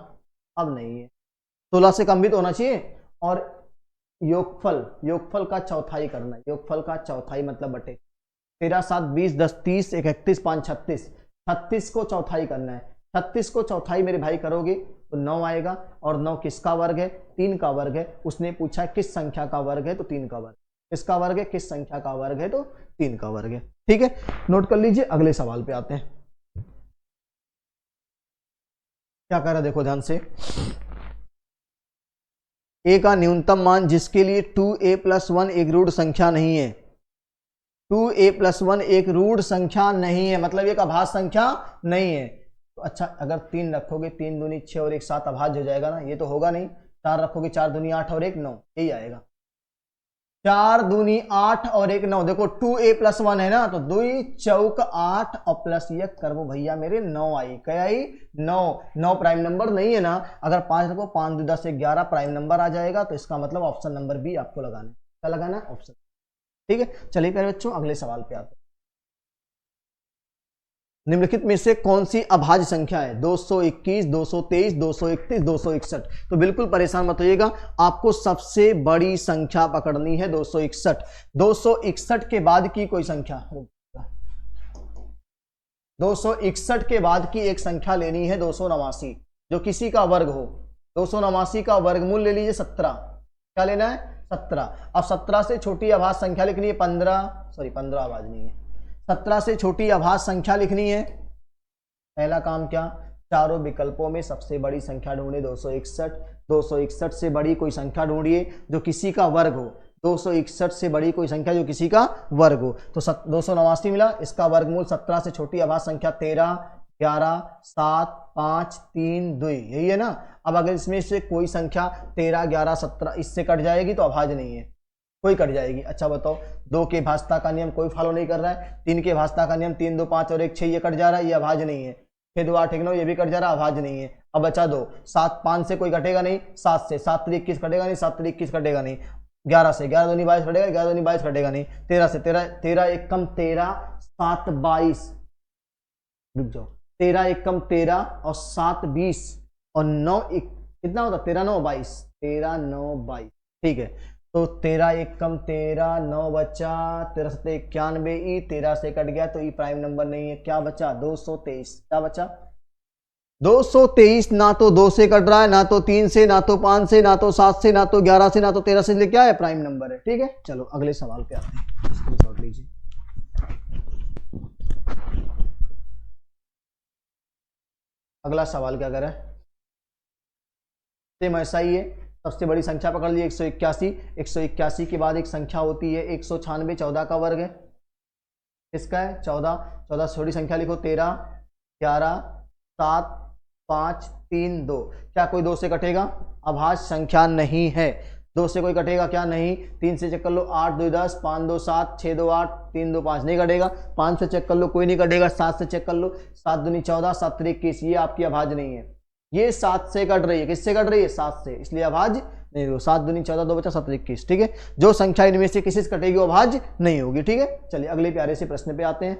अब नहीं है, 16 से कम भी तो होना चाहिए। और योगफल, योगफल का चौथाई करना है, योगफल का चौथाई मतलब बटे। 13 7 20 10 30 1 31 5 36, 36 को चौथाई करना है। 36 को चौथाई मेरे भाई करोगे तो 9 आएगा। और 9 किसका वर्ग है? 3 का वर्ग है। उसने पूछा किस संख्या का वर्ग है, तो 3 का वर्ग। किसका वर्ग है? किस संख्या का वर्ग है, तो 3 का वर्ग है। ठीक है, नोट कर लीजिए। अगले सवाल पे आते हैं। क्या कह रहा है देखो ध्यान से। a का न्यूनतम मान जिसके लिए 2a + 1 एक रूढ़ संख्या नहीं है। 2a + 1 एक रूढ़ संख्या नहीं है, मतलब एक अभाज्य संख्या नहीं है। तो अच्छा, अगर 3 रखोगे, 3 दूनी 6 और 1 7 अभाज्य हो जाएगा ना, ये तो होगा नहीं। 4 रखोगे, 4 दूनी 8 और 1 9, यही आएगा। 4 दूनी 8 और 1 9। देखो 2a + 1 है ना, तो 2 चौक 8 और प्लस 1 करवो भैया मेरे 9 आई। क्या आई? 9। 9 प्राइम नंबर नहीं है ना। अगर 5 रखो, 5 2 10 11 प्राइम नंबर आ जाएगा। तो इसका मतलब ऑप्शन नंबर बी आपको लगाना है। क्या लगाना है? ऑप्शन। ठीक है, चलिए प्यारे बच्चों अगले सवाल पे आते हैं। निम्नलिखित में से कौन सी अभाज्य संख्या है? 221, 223, 231, 261। तो बिल्कुल परेशान मत होइएगा, आपको सबसे बड़ी संख्या पकड़नी है 261। 261 के बाद की कोई संख्या, 261 के बाद की एक संख्या लेनी है 289, जो किसी का वर्ग हो। 289 का वर्गमूल ले लीजिए 17। क्या लेना है? 17। अब 17 से छोटी अभाज्य संख्या लिखनी है 15 अभाज्य नहीं है, 17 से छोटी अभाज्य संख्या लिखनी है। पहला काम क्या? चारों विकल्पों में सबसे बड़ी संख्या ढूंढे 261। 261 से बड़ी कोई संख्या ढूंढिए जो किसी का वर्ग हो। 261 से बड़ी कोई संख्या जो किसी का वर्ग हो। तो 289 मिला। इसका वर्गमूल 17 से छोटी अभाज्य संख्या 13, 11, 7, 5, 3, 2, यही है ना। अब अगर इसमें से कोई संख्या 13, 11, 17 इससे कट जाएगी तो अभाज्य नहीं है, कोई कट जाएगी। अच्छा बताओ, 2 के भाजता का नियम कोई फॉलो नहीं कर रहा है। 3 के भाजता का नियम 3 2 5 और 1 6, ये कट जा रहा है, ये अभाज्य नहीं है। 6 2 8 1 9, ये भी कट जा रहा है, अभाज्य नहीं है। अब बचा 2, 7 5 से कोई कटेगा नहीं, 7 से 7 3 21 कटेगा नहीं, 7 3 21 कटेगा नहीं। 11 से 11 दूनी 22 कटेगा, 11 दूनी 22 कटेगा नहीं। 13 से 13 1 कम 13 7 22, रुक जाओ, 13 एकम 13 और 7 20 और 9 कितना होता, 13 9 22, 13 9 22, ठीक है। तो 13 एकम 13, 9 बचा, 13 7 91 ई, 13 से कट गया तो ई प्राइम नंबर नहीं है। क्या बचा, 223। क्या बचा, 223। ना तो 2 से कट रहा है, ना तो 3 से, ना तो 5 से, ना तो 7 से, ना तो 11 से, ना तो 13 से, इसलिए क्या है, प्राइम नंबर है। ठीक है, चलो अगले सवाल पे आते हैं, स्क्रीनशॉट लीजिए। अगला सवाल क्या करें, सेम ऐसा ही है। सबसे बड़ी संख्या पकड़ ली 181। 181 के बाद एक संख्या होती है 196, 14 का वर्ग है। किसका है, 14। 14 से छोटी संख्या लिखो, 13 11 7 5 3 2। क्या कोई 2 से कटेगा, अभाज्य संख्या नहीं है। 2 से कोई कटेगा क्या, नहीं। 3 से चेक कर लो, 8 2 10, 5 2 7, 6 2 8, 3 2 5, नहीं कटेगा। 5 से चेक कर लो, कोई नहीं कटेगा। 7 से चेक कर लो, 7 दूनी 14, 7 3 21, ये आपकी अभाज्य नहीं है। ये 7 से कट रही है, किससे कट रही है, 7 से, इसलिए अभाज्य नहीं होगी। 7 दूनी 14, 2 बचा 7 21, ठीक है। जो संख्या इनमें से किसी से कटेगी वो अभाज्य नहीं होगी, ठीक है। चलिए अगले प्यारे से प्रश्न पे आते हैं।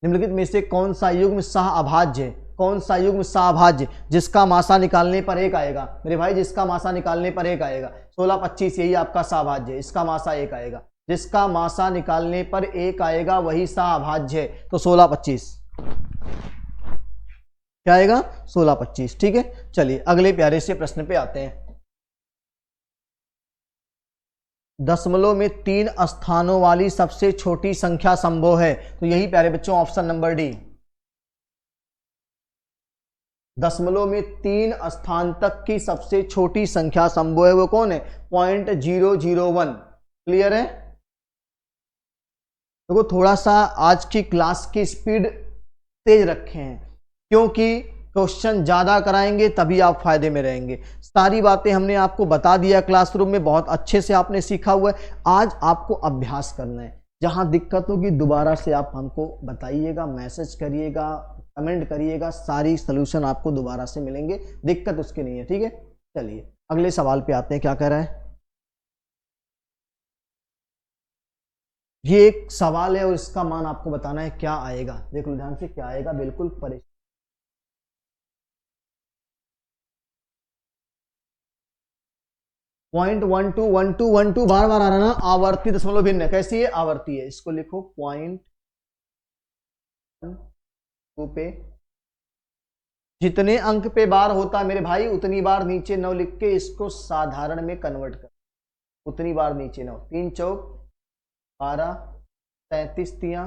निम्नलिखित में से कौन सा युग्म सह अभाज्य है, कौन सा युग्म सह अभाज्य जिसका मासा निकालने पर 1 आएगा, मेरे भाई जिसका मासा निकालने पर 1 आएगा। 16 25 यही आपका सहअभाज्य है, इसका मासा 1 आएगा। जिसका मासा निकालने पर 1 आएगा वही सहअभाज्य है। तो 16 25 क्या आएगा, 16 25, ठीक है। चलिए अगले प्यारे से प्रश्न पे आते हैं। दशमलव में 3 स्थानों वाली सबसे छोटी संख्या संभव है, तो यही प्यारे बच्चों ऑप्शन नंबर डी। दशमलव में 3 स्थान तक की सबसे छोटी संख्या संभव है, वो कौन है, 0.001। क्लियर है। देखो थोड़ा सा आज की क्लास की स्पीड तेज रखे हैं, क्योंकि क्वेश्चन ज्यादा कराएंगे तभी आप फायदे में रहेंगे। सारी बातें हमने आपको बता दिया क्लासरूम में, बहुत अच्छे से आपने सीखा हुआ है। आज आपको अभ्यास करना है। जहां दिक्कत होगी दोबारा से आप हमको बताइएगा, मैसेज करिएगा, कमेंट करिएगा, सारी सलूशन आपको दोबारा से मिलेंगे, दिक्कत उसकी नहीं है, ठीक है। चलिए अगले सवाल पे आते हैं, क्या कह रहा है। ये एक सवाल है और इसका मान आपको बताना है क्या आएगा। देख लो ध्यान से, क्या आएगा, बिल्कुल परेशान। .121212 बार बार आ रहा ना, आवर्ती दशमलव भिन्न। कैसी है, आवर्ती है। इसको लिखो .2 पे जितने अंक पे बार होता है मेरे भाई उतनी बार नीचे 9 लिख के इसको साधारण में कन्वर्ट कर, उतनी बार नीचे 9। 3 चौक 12, 33 तिया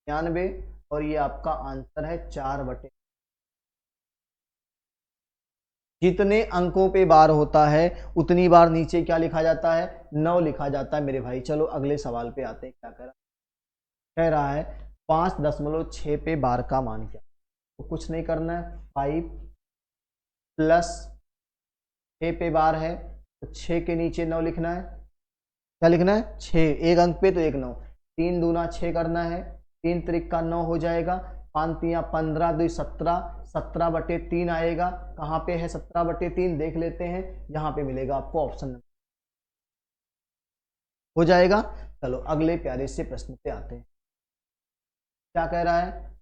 96 और ये आपका आंसर है 4/। जितने अंकों पे बार होता है उतनी बार नीचे क्या लिखा जाता है, 9 लिखा जाता है मेरे भाई। चलो अगले सवाल पे आते हैं, क्या कह रहा है 5.6 पे बार का मान क्या। तो कुछ नहीं करना है, 5 प्लस 6 पे बार है तो 6 के नीचे 9 लिखना है। क्या लिखना है, 6, एक अंक पे तो 1 9। 3 दूना 6 करना है, 3 त्रिका 9 हो जाएगा। 5 तिया 15, 2 17, 17/3 आएगा। कहाँ पे है 17/3, देख लेते हैं, यहाँ पे मिलेगा आपको ऑप्शन नंबर, हो जाएगा। चलो अगले प्यारे से प्रश्न पे आते हैं। क्या कह रहा है,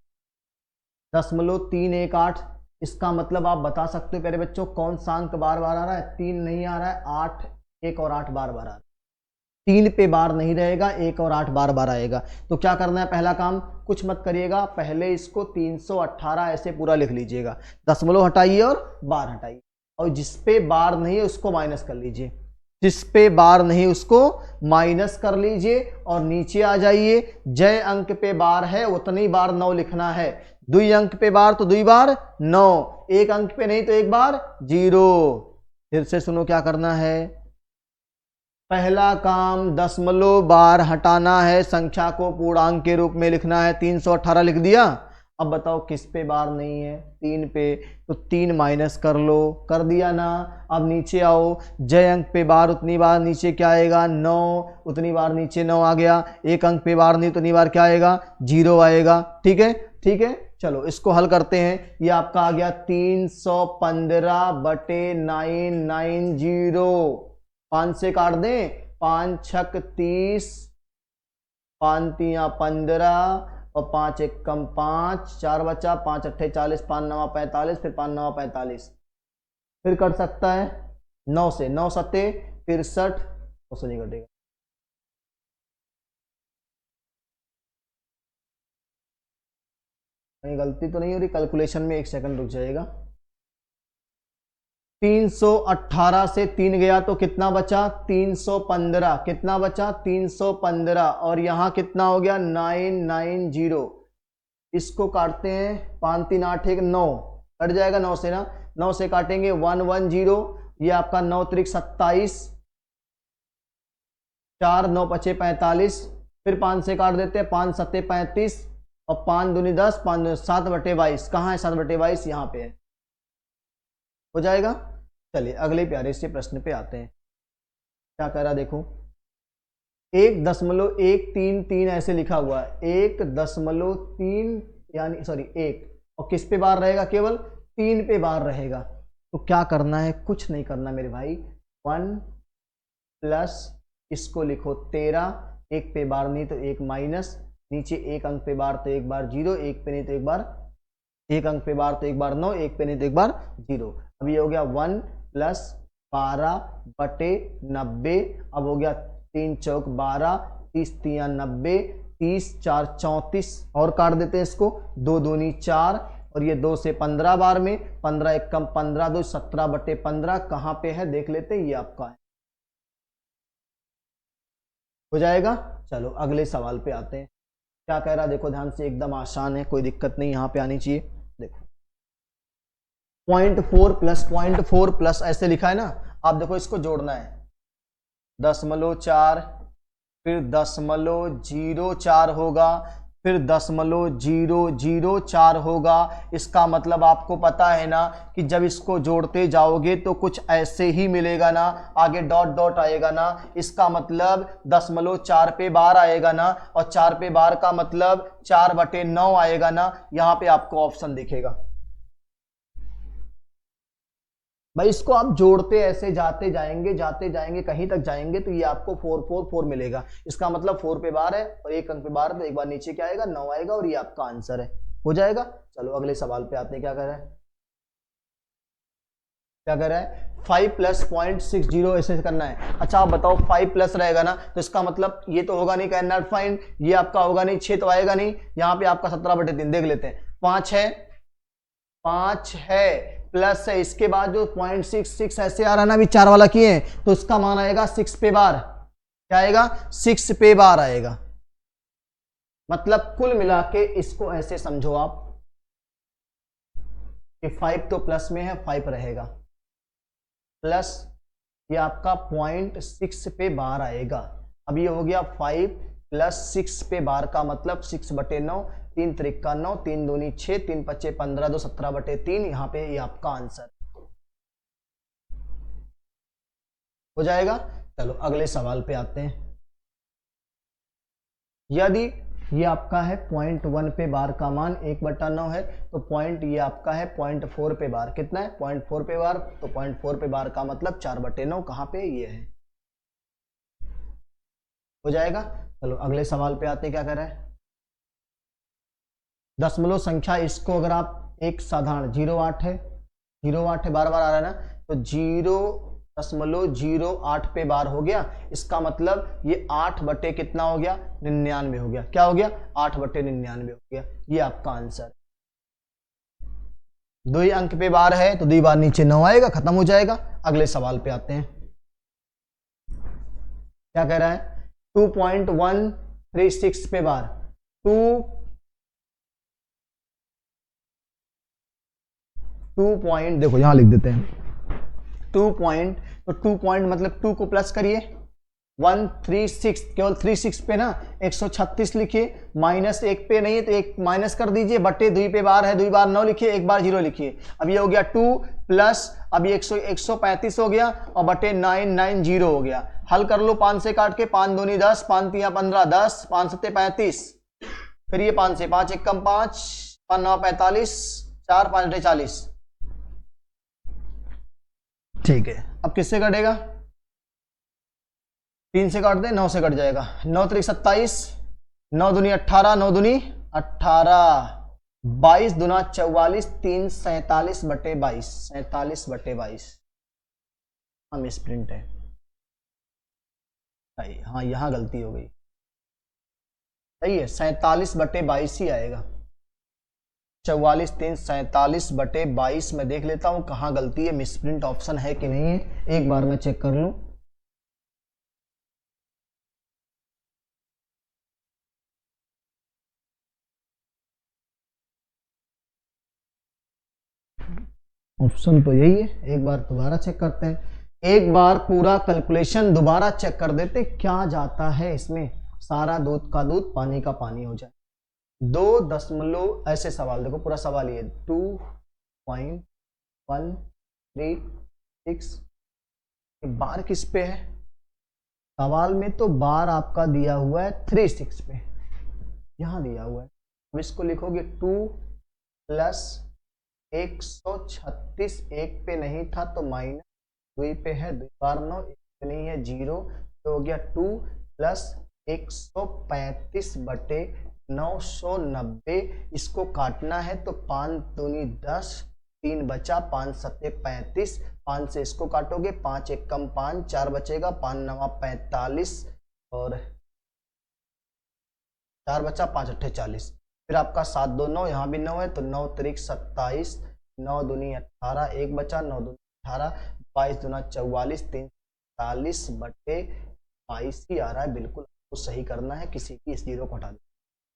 0.318। इसका मतलब आप बता सकते हो प्यारे बच्चों कौन सा अंक बार बार आ रहा है, 3 नहीं आ रहा है, 8, 1 और 8 बार बार आ रहा है। 3 पे बार नहीं रहेगा, 1 और 8 बार बार आएगा। तो क्या करना है, पहला काम कुछ मत करिएगा, पहले इसको 318 ऐसे पूरा लिख लीजिएगा। दशमलव हटाइए और बार हटाइए, और जिस पे बार नहीं है उसको माइनस कर लीजिए, जिस पे बार नहीं उसको माइनस कर लीजिए और नीचे आ जाइए। जय अंक पे बार है उतनी बार 9 लिखना है। 2 अंक पे बार तो 2 बार 9, 1 अंक पे नहीं तो 1 बार 0। फिर से सुनो क्या करना है, पहला काम दशमलव बार हटाना है, संख्या को पूर्णांक के रूप में लिखना है। 318 लिख दिया। अब बताओ किस पे बार नहीं है, 3 पे, तो 3 माइनस कर लो, कर दिया ना। अब नीचे आओ, जय अंक पे बार उतनी बार नीचे क्या आएगा, 9, उतनी बार नीचे 9 आ गया। 1 अंक पे बार नहीं उतनी बार क्या आएगा, 0 आएगा। ठीक है, ठीक है। चलो इसको हल करते हैं। ये आपका आ गया 315/990। 5 से काट दें, 5 छक 30, 5 तिया 15 और 5 एकम 5, 4 बचा, 5 अट्ठे 40, 5 नवा 45, फिर 5 नवा 45, फिर कट सकता है 9 से, 9 सत्ते 63, उससे नहीं कटेगा। कहीं गलती तो नहीं हो रही कैलकुलेशन में? 1 सेकंड रुक जाएगा। 318 से 3 गया तो कितना बचा? 315। कितना बचा? 315। और यहां कितना हो गया? 990। इसको काटते हैं, 5 3 8 1 9, कट जाएगा 9 से ना, 9 से काटेंगे 110। ये आपका 9 त्रिक 27, 4 9 पचे 45, फिर 5 से काट देते हैं, 5 सत्ते 35 और 5 दूनी 10, 5 दूनी 7/22। कहाँ है 7/22? यहाँ पे है, हो जाएगा। चलिए अगले प्यारे से प्रश्न पे आते हैं। क्या कह रहा देखो, 1.133 ऐसे लिखा हुआ है, 1.3 यानी सॉरी 1, और किस पे बार रहेगा? केवल 3 पे बार रहेगा। तो क्या करना है? कुछ नहीं करना मेरे भाई, 1 प्लस इसको लिखो 13, 1 पे बार नहीं तो 1 माइनस, नीचे 1 अंक पे बार तो 1 बार 0, 1 पे नहीं तो 1 बार, 1 अंक पे बार तो 1 बार 9, 1 पे नहीं तो 1 बार 0। अब ये हो गया 1 प्लस 12/90। अब हो गया 3 चौक 12, 30 तिया 90, 30 4 34, और काट देते हैं इसको, 2 दूनी 4, और ये 2 से 15 बार में, 15 एकम 15, 2 17/15। कहाँ पे है देख लेते हैं, ये आपका है, हो जाएगा। चलो अगले सवाल पे आते हैं। क्या कह रहा देखो ध्यान से, एकदम आसान है, कोई दिक्कत नहीं यहाँ पे आनी चाहिए। देखो 0.4 प्लस ऐसे लिखा है ना, आप देखो इसको जोड़ना है, 0.4, फिर 0.04 होगा, फिर 0.004 होगा। इसका मतलब आपको पता है ना कि जब इसको जोड़ते जाओगे तो कुछ ऐसे ही मिलेगा ना, आगे डॉट डॉट आएगा ना, इसका मतलब 0.4 पे बार आएगा ना, और 4 पे बार का मतलब 4/9 आएगा ना। यहां पे आपको ऑप्शन दिखेगा भाई, इसको आप जोड़ते ऐसे जाते जाएंगे कहीं तक जाएंगे तो ये आपको 444 मिलेगा। इसका मतलब 4 पे बार है और 1 अंक पे बार है, तो एक बार नीचे क्या आएगा? 9 आएगा, और ये आपका आंसर है, हो जाएगा। चलो अगले सवाल पे आते हैं। क्या कर रहा है, क्या कर रहा है? 5 प्लस 0.60 ऐसे करना है। अच्छा आप बताओ, 5 प्लस रहेगा ना तो इसका मतलब ये तो होगा नहीं, कैन नॉट फाइंड, ये आपका होगा नहीं, 6 तो आएगा नहीं, यहाँ पे आपका 17/3 देख लेते हैं, 5 है, 5 है, प्लस है, इसके बाद जो 0.66 ऐसे आ रहा ना, अभी 4 वाला किए हैं, तो इसका मान आएगा 6 पे बार। क्या आएगा? 6 पे बार आएगा। मतलब कुल मिला के इसको ऐसे समझो आप कि 5 तो प्लस में है, 5 रहेगा, प्लस ये आपका 0.6 पे बार आएगा। अब ये हो गया 5 प्लस 6 पे बार का मतलब 6/9, 3 त्रिक 9, 3 दूनी 6, 3 पच्चे 15, 2 17/3। यहाँ पे ये आपका आंसर हो जाएगा। चलो अगले सवाल पे आते हैं। यदि ये आपका है 0.1 पे बार का मान 1/9 है, तो पॉइंट ये आपका है 0.4 पे बार। कितना है? 0.4 पे बार, तो 0.4 पे बार का मतलब 4/9। कहां पे? ये है, हो जाएगा। चलो अगले सवाल पे आते हैं। क्या कर रहा है? दशमलव संख्या, इसको अगर आप एक साधारण 0.8 है, 0.8 है, बार बार आ रहा है ना, तो 0.08 पे बार हो गया। इसका मतलब ये 8 बटे कितना हो गया? 99 हो गया। क्या हो गया? 8/99 हो गया। ये आपका आंसर। 2 ही अंक पे बार है तो 2 बार नीचे 9 आएगा, खत्म हो जाएगा। अगले सवाल पे आते हैं। क्या कह रहा है? 2.136 पे बार, 2 पॉइंट, देखो यहां लिख देते हैं 2 पॉइंट, तो 2 पॉइंट मतलब 2 को प्लस करिए, 136, केवल 36 पे ना 136 लिखिए, माइनस 1 पे नहीं है तो 1 माइनस कर दीजिए, बटे 2 पे बार है, 2 बार 9 लिखिए, 1 बार 0 लिखिए। अब ये हो गया 2 प्लस, अब ये 135 हो गया और बटे 990 हो गया। हल कर लो 5 से काट के, 5 दूनी 10, 5 तिया 15, 10, 5 सत्ते 35, फिर ये 5 से 5 एक कम 5, 5 9 45, 4 5 अठे 40। ठीक है, अब किससे कटेगा? 3 से काट दे, 9 से कट जाएगा, 9 त्रिक 27, 9 दूनी 18, 9 दूनी 18, 22 दूना 44, 3 47/22, 47/22। हम स्प्रिंट है, हाँ यहां गलती हो गई, सही है 47/22 ही आएगा। 44 3 47/22 में देख लेता हूं कहां गलती है, मिसप्रिंट ऑप्शन है कि नहीं है, एक बार मैं चेक कर लूं। ऑप्शन तो यही है, एक बार दोबारा चेक करते हैं, एक बार पूरा कैलकुलेशन दोबारा चेक कर देते क्या जाता है इसमें, सारा दूध का दूध पानी का पानी हो जाए। 2 ऐसे सवाल देखो, पूरा सवाल ये 2.136, बार किस पे है सवाल में, तो बार आपका दिया हुआ है 36 पे, यहां दिया हुआ है। अब इसको लिखोगे 2 + 136, एक पे नहीं था तो माइनस 2 पे है, 2 बार 9, एक पे नहीं है 0, तो हो गया 2 + 135/990। इसको काटना है तो 5 दूनी 10, 3 बचा, 5 सत्ते 35, 5 से इसको काटोगे, 5 एक कम 5, 4 बचेगा, 5 9 45 और 4 बचा, 5 अट्ठे 40। फिर आपका 7 2 9, यहाँ भी 9 है तो 9 3 27, 9 दूनी 18, एक बचा, 9 दूनी 18, 22 दूना 44, 3 47/22 ही आ रहा है, बिल्कुल आपको सही करना है, किसी की इस 0 को हटा देते,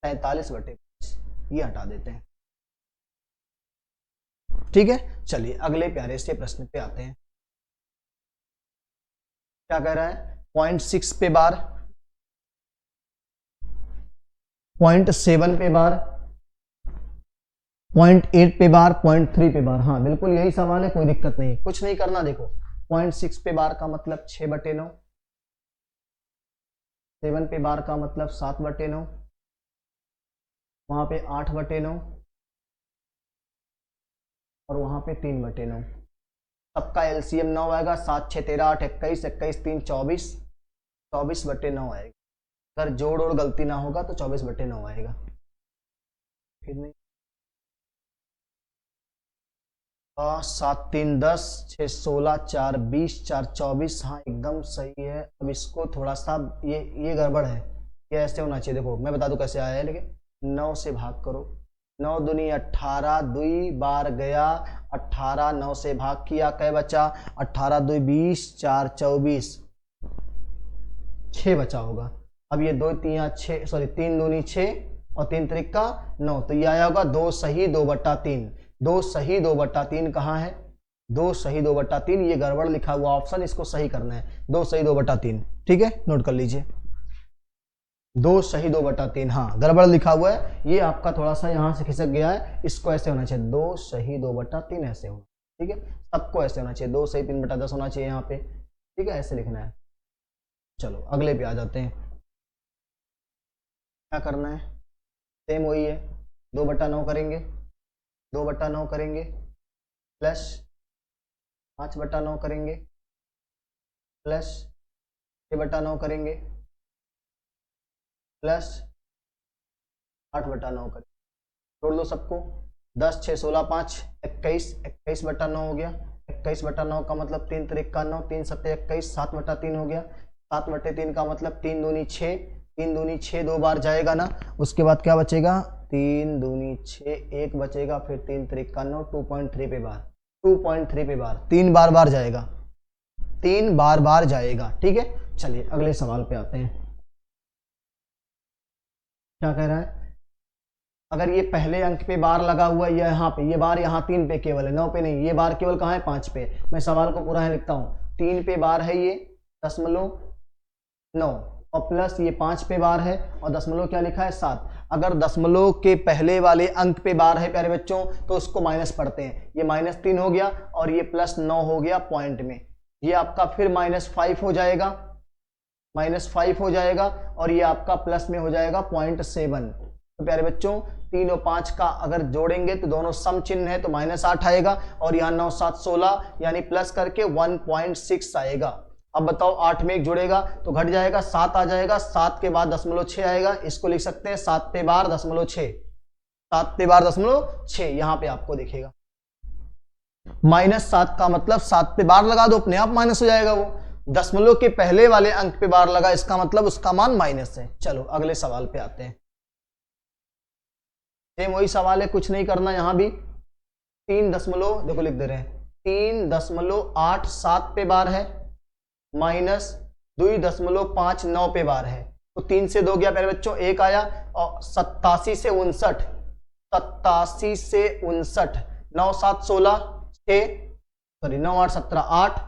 47/22 ये हटा देते हैं। ठीक है, चलिए अगले प्यारे से प्रश्न पे आते हैं। क्या कह रहा है, 0.6 पे बार, 0.7 पे बार, 0.8 पे बार, 0.3 पे बार, हाँ बिल्कुल यही सवाल है, कोई दिक्कत नहीं, कुछ नहीं करना। देखो 0.6 पे बार का मतलब 6/9, 7 पे बार का मतलब 7/9, वहां पे 8/9 और वहां पे 3/9। सबका एलसीएम 9 आएगा, 7 6 13 8 21, 21 3 24, 24/9 आएगा। अगर जोड़ और गलती ना होगा तो 24/9 आएगा। फिर नहीं 7 3 10, 6 16, 4 20, 4 24, हाँ एकदम सही है। अब इसको थोड़ा सा ये गड़बड़ है, ये ऐसे होना चाहिए। देखो मैं बता दूं कैसे आया है, लेकिन 9 से भाग करो, 9 दूनी 18, 2 बार गया 18, 9 से भाग किया, कै बचा, 18 2 20, 4 24, 6 बचा होगा। अब ये 2 3 6, सॉरी 3 दूनी 6 और 3 त्रिका 9, तो ये आया होगा 2 सही 2/3। 2 सही 2/3 कहाँ है, 2 सही 2/3, ये गड़बड़ लिखा हुआ ऑप्शन, इसको सही करना है, 2 सही 2/3। ठीक है, नोट कर लीजिए, 2 सही 2/3, हाँ गड़बड़ लिखा हुआ है, ये आपका थोड़ा सा यहाँ से खिसक गया है, इसको ऐसे होना चाहिए 2 सही 2/3 ऐसे होना। ठीक है, सबको ऐसे होना चाहिए, 2 सही 3/10 होना चाहिए यहाँ पे। ठीक है, ऐसे लिखना है। चलो अगले पे आ जाते हैं, क्या करना है, सेम वही है, 2/9 करेंगे, 2/9 करेंगे, प्लस 5/9 करेंगे, प्लस 6/9 करेंगे, प्लस 8/9 करेंगे। जोड़ दो सबको, 10 6 16 5 21, 21/9 हो गया। 21/9 का मतलब 3 त्रिका 9, 3 सत्ते 21, 7/3 हो गया। 7/3 का मतलब 3 दूनी 6, 3 दूनी 6 2 बार जाएगा ना, उसके बाद क्या बचेगा, 3 दूनी 6 1 बचेगा, फिर 3 त्रिका 9, 2.3 पे बार, 2.3 पे बार, 3 बार बार जाएगा, 3 बार बार जाएगा। ठीक है, चलिए अगले सवाल पे आते हैं। क्या कह रहा है, अगर ये पहले अंक पे बार लगा हुआ है, यहाँ पे ये बार यहाँ 3 पे केवल है, 9 पे नहीं, ये बार केवल कहाँ है 5 पे। मैं सवाल को पूरा है लिखता हूँ, 3 पे बार है ये 0.9 और प्लस ये 5 पे बार है और दशमलव क्या लिखा है 7। अगर दशमलव के पहले वाले अंक पे बार है प्यारे बच्चों तो उसको माइनस पढ़ते हैं, ये -3 हो गया और ये +9 हो गया पॉइंट में, ये आपका फिर -5 हो जाएगा, -5 हो जाएगा और ये आपका प्लस में हो जाएगा 0.7। तो प्यारे बच्चों 3 और 5 का अगर जोड़ेंगे तो दोनों सम चिन्ह है तो -8 आएगा और यहाँ 9 7 16 यानी प्लस करके 1.6 आएगा। अब बताओ 8 में 1 जुड़ेगा तो घट जाएगा, 7 आ जाएगा, 7 के बाद 0.6 आएगा, इसको लिख सकते हैं 7 पे बार 0.6, 7 पे बार 0.6 यहां पे आपको दिखेगा। -7 का मतलब 7 पे बार लगा दो, अपने आप माइनस हो जाएगा। वो दशमलव के पहले वाले अंक पे बार लगा, इसका मतलब उसका मान माइनस है। चलो अगले सवाल पे आते हैं। सेम वही सवाल है, कुछ नहीं करना। यहां भी 3 दशमलव देखो लिख दे रहे हैं, 3.87 पे बार है, -2.59 पे बार है। तो 3 से 2 गया प्यारे बच्चों, 1 आया। और 87 से 59, 87 से 59, 9 7 16 6, सॉरी 9 8 17 8,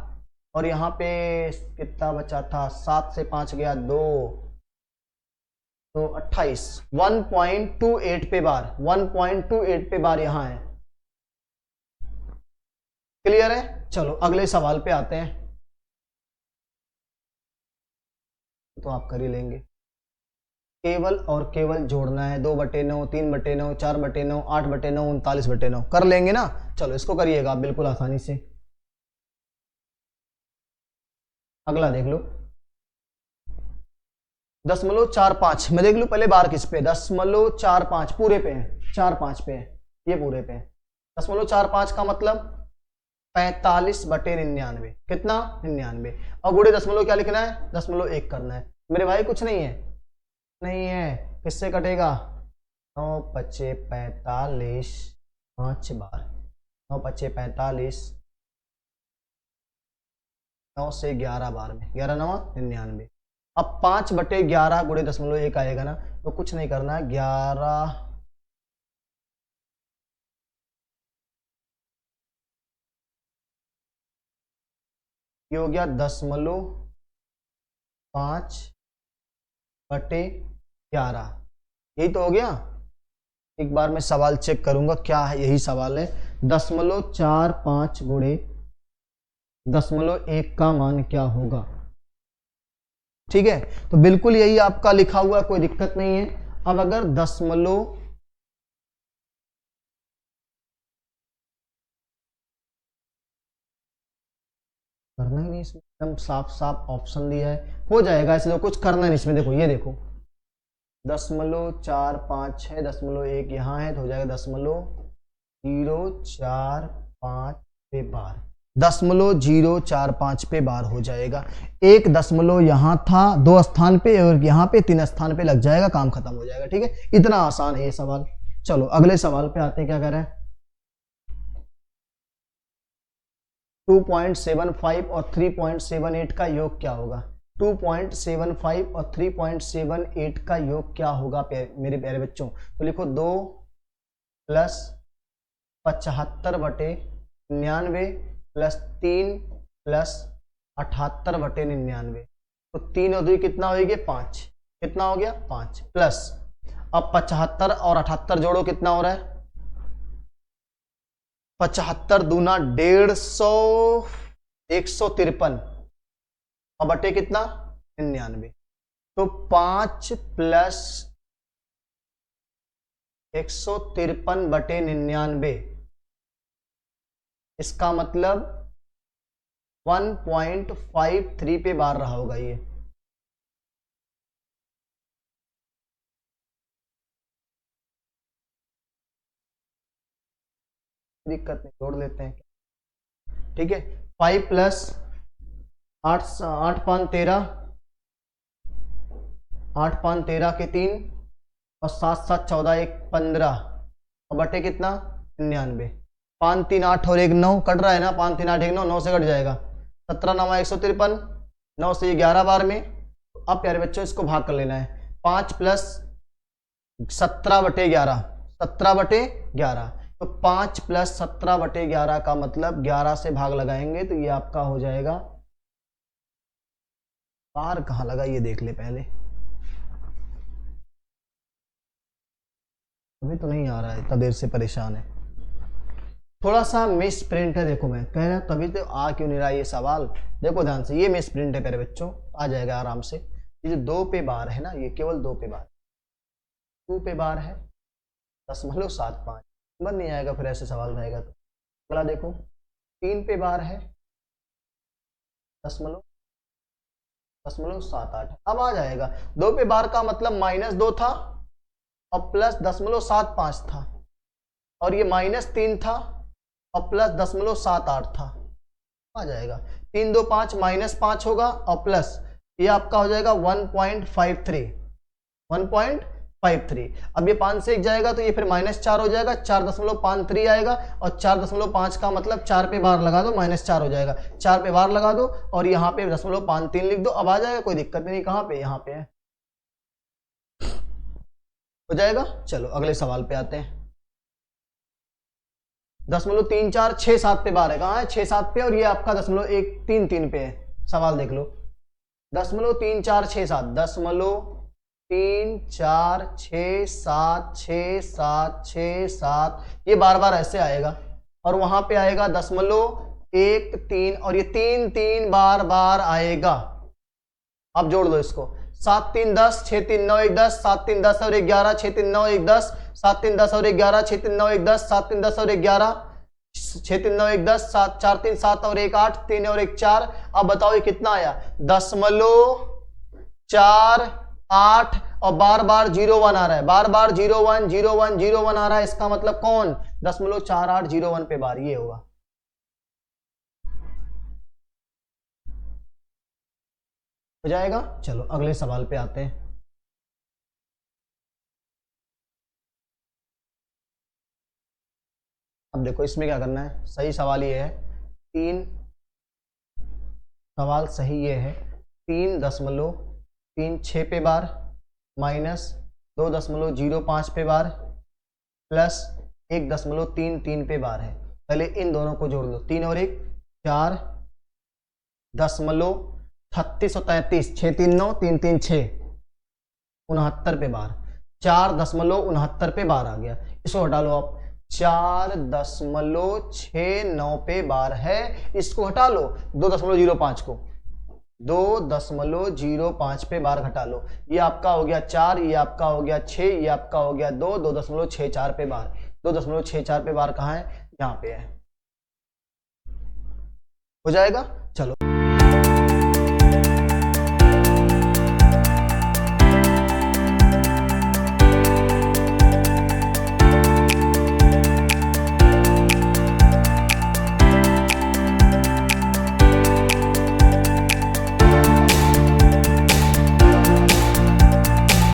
और यहाँ पे कितना बचा था, 7 से 5 गया 2, तो 28, 1.28 पे बार, 1.28 पे बार यहाँ है। क्लियर है? चलो अगले सवाल पे आते हैं, तो आप कर ही लेंगे। केवल और केवल जोड़ना है, 2/9, 3/9, 4/9, 8/9, 39/9 कर लेंगे ना। चलो इसको करिएगा आप बिल्कुल आसानी से। अगला देख लो, 0.45 मैं देख लू पहले बार किस पे, 0.45 पूरे पे है, 4-5 पे है, ये पूरे पे है। 0.45 का मतलब 45/99, कितना 99, और गुड़े दशमलव क्या लिखना है, 0.1 करना है। मेरे भाई कुछ नहीं है, नहीं है, किससे कटेगा, 9 5 45, 5 बार, 9 5 45, 9 से 11 बार में, 11 9 99। अब 5/11 गुड़े 0.1 आएगा ना, तो कुछ नहीं करना है, 11 ये हो गया 0.5/11, यही तो हो गया। एक बार मैं सवाल चेक करूंगा क्या है, यही सवाल है। 0.45 गुड़े 0.1 का मान क्या होगा। ठीक है, तो बिल्कुल यही आपका लिखा हुआ, कोई दिक्कत नहीं है। अब अगर दशमलव करना ही नहीं, इसमें एकदम साफ साफ ऑप्शन दिया है, हो जाएगा ऐसे, तो कुछ करना नहीं इसमें। देखो ये देखो, 0.45 है, 0.1 यहाँ है, तो हो जाएगा 0.045 पे बार, 0.045 पे बार हो जाएगा। एक दशमलव यहाँ था 2 स्थान पे, और यहाँ पे 3 स्थान पे लग जाएगा, काम खत्म हो जाएगा। ठीक है, इतना आसान है ये सवाल। चलो अगले सवाल पे आते हैं, क्या कर रहे हैं। 2.75 और 3.78 का योग क्या होगा। 2.75 और 3.78 का योग क्या होगा मेरे प्यारे बच्चों। तो लिखो 2 + 75/99 + 3 + 78/99, तो 3 और 2 कितना हो गया, 5, कितना हो गया 5, प्लस अब 75 और 78 जोड़ो, कितना हो रहा है, 75 दूना 150, 153, और बटे कितना 99, तो 5 + 153/99, इसका मतलब 1.53 पे बार रहा होगा ये। दिक्कत नहीं, जोड़ लेते हैं। ठीक है, 5 + 8 8 5 13, 8 5 13 के 3, और 7 7 14 1 15, और बटे कितना 99, 5 3 8 और 1 9 कट रहा है ना, 5 3 8 1 9, 9 से कट जाएगा, 17 9 153, 9 से 11 बार में। अब प्यारे बच्चों इसको भाग कर लेना है, 5 + 17/11, 17/11, तो 5 + 17/11 का मतलब 11 से भाग लगाएंगे, तो ये आपका हो जाएगा, बार कहाँ लगा ये देख ले पहले, अभी तो नहीं आ रहा है, इतना देर से परेशान है, थोड़ा सा मिस प्रिंट है। देखो मैं कह रहा तभी तो आ क्यों नहीं रहा ये सवाल, देखो ध्यान से, ये मिस प्रिंट है प्यारे बच्चों, आ जाएगा आराम से। ये जो 2 पे बार है ना, ये केवल 2 पे बार, 2 पे बार है 0.75, नंबर नहीं आएगा फिर ऐसे सवाल रहेगा तो। अगला देखो, 3 पे बार है 0.1, 0.78। अब आ जाएगा 2 पे बार का मतलब -2 था और प्लस 0.75 था, और ये -3 था और प्लस 0.78 था। आ जाएगा 3 2 5 -5 होगा और प्लस ये आपका हो जाएगा 1.53। अब ये 5 से 1 जाएगा तो ये फिर -4 हो जाएगा, 4.53 आएगा, और 4.5 का मतलब 4 पे बार लगा दो, -4 हो जाएगा, 4 पे बार लगा दो और यहाँ पे 0.53 लिख दो। अब आ जाएगा, कोई दिक्कत नहीं। कहाँ पे? यहाँ पे है, हो जाएगा। चलो अगले सवाल पे आते हैं। 0.3467 पे बार है, कहाँ है? 6-7 पे, और ये आपका 0.133 पे है। सवाल देख लो, 0.3467, 0.34676767, ये बार बार ऐसे आएगा, और वहां पे आएगा 0.13, और ये 3 बार बार आएगा। अब जोड़ दो इसको, 7 3 10, 6 3 9 1 10, 7 3 10 और 1 11, 6 3 9 1 10, 7 3 10 और 1 11, 6 3 9 1 10, 7 3 10 और 1 11, 6 3 9 1 10, 7 4 3 7 और 1 8, 3 और 1 4। अब बताओ ये कितना आया? 0.48, और बार बार 01 आ रहा है, बार बार 01 01 01 आ रहा है। इसका मतलब कौन? 0.4801 पे बार, ये होगा। हो जाएगा। चलो अगले सवाल पे आते हैं। अब देखो इसमें क्या करना है। सही सवाल ये है, 3 सवाल सही ये है, 3.36 पे बार, -2.05 पे बार, प्लस 1.33 पे बार है। पहले इन दोनों को जोड़ लो, 3 और 1 4, 36 और 33, 6 3 9 3 3 6, 69 पे बार, 4.69 पे बार आ गया। इसको हटा लो आप, 4.69 पे बार है, इसको हटा लो। 2.05 को 2.05 पे बार घटा लो, ये आपका हो गया 4, ये आपका हो गया 6, ये आपका हो गया 2, 2.64 पे बार। 2.64 पे बार कहाँ है? यहाँ पे है। हो जाएगा। चलो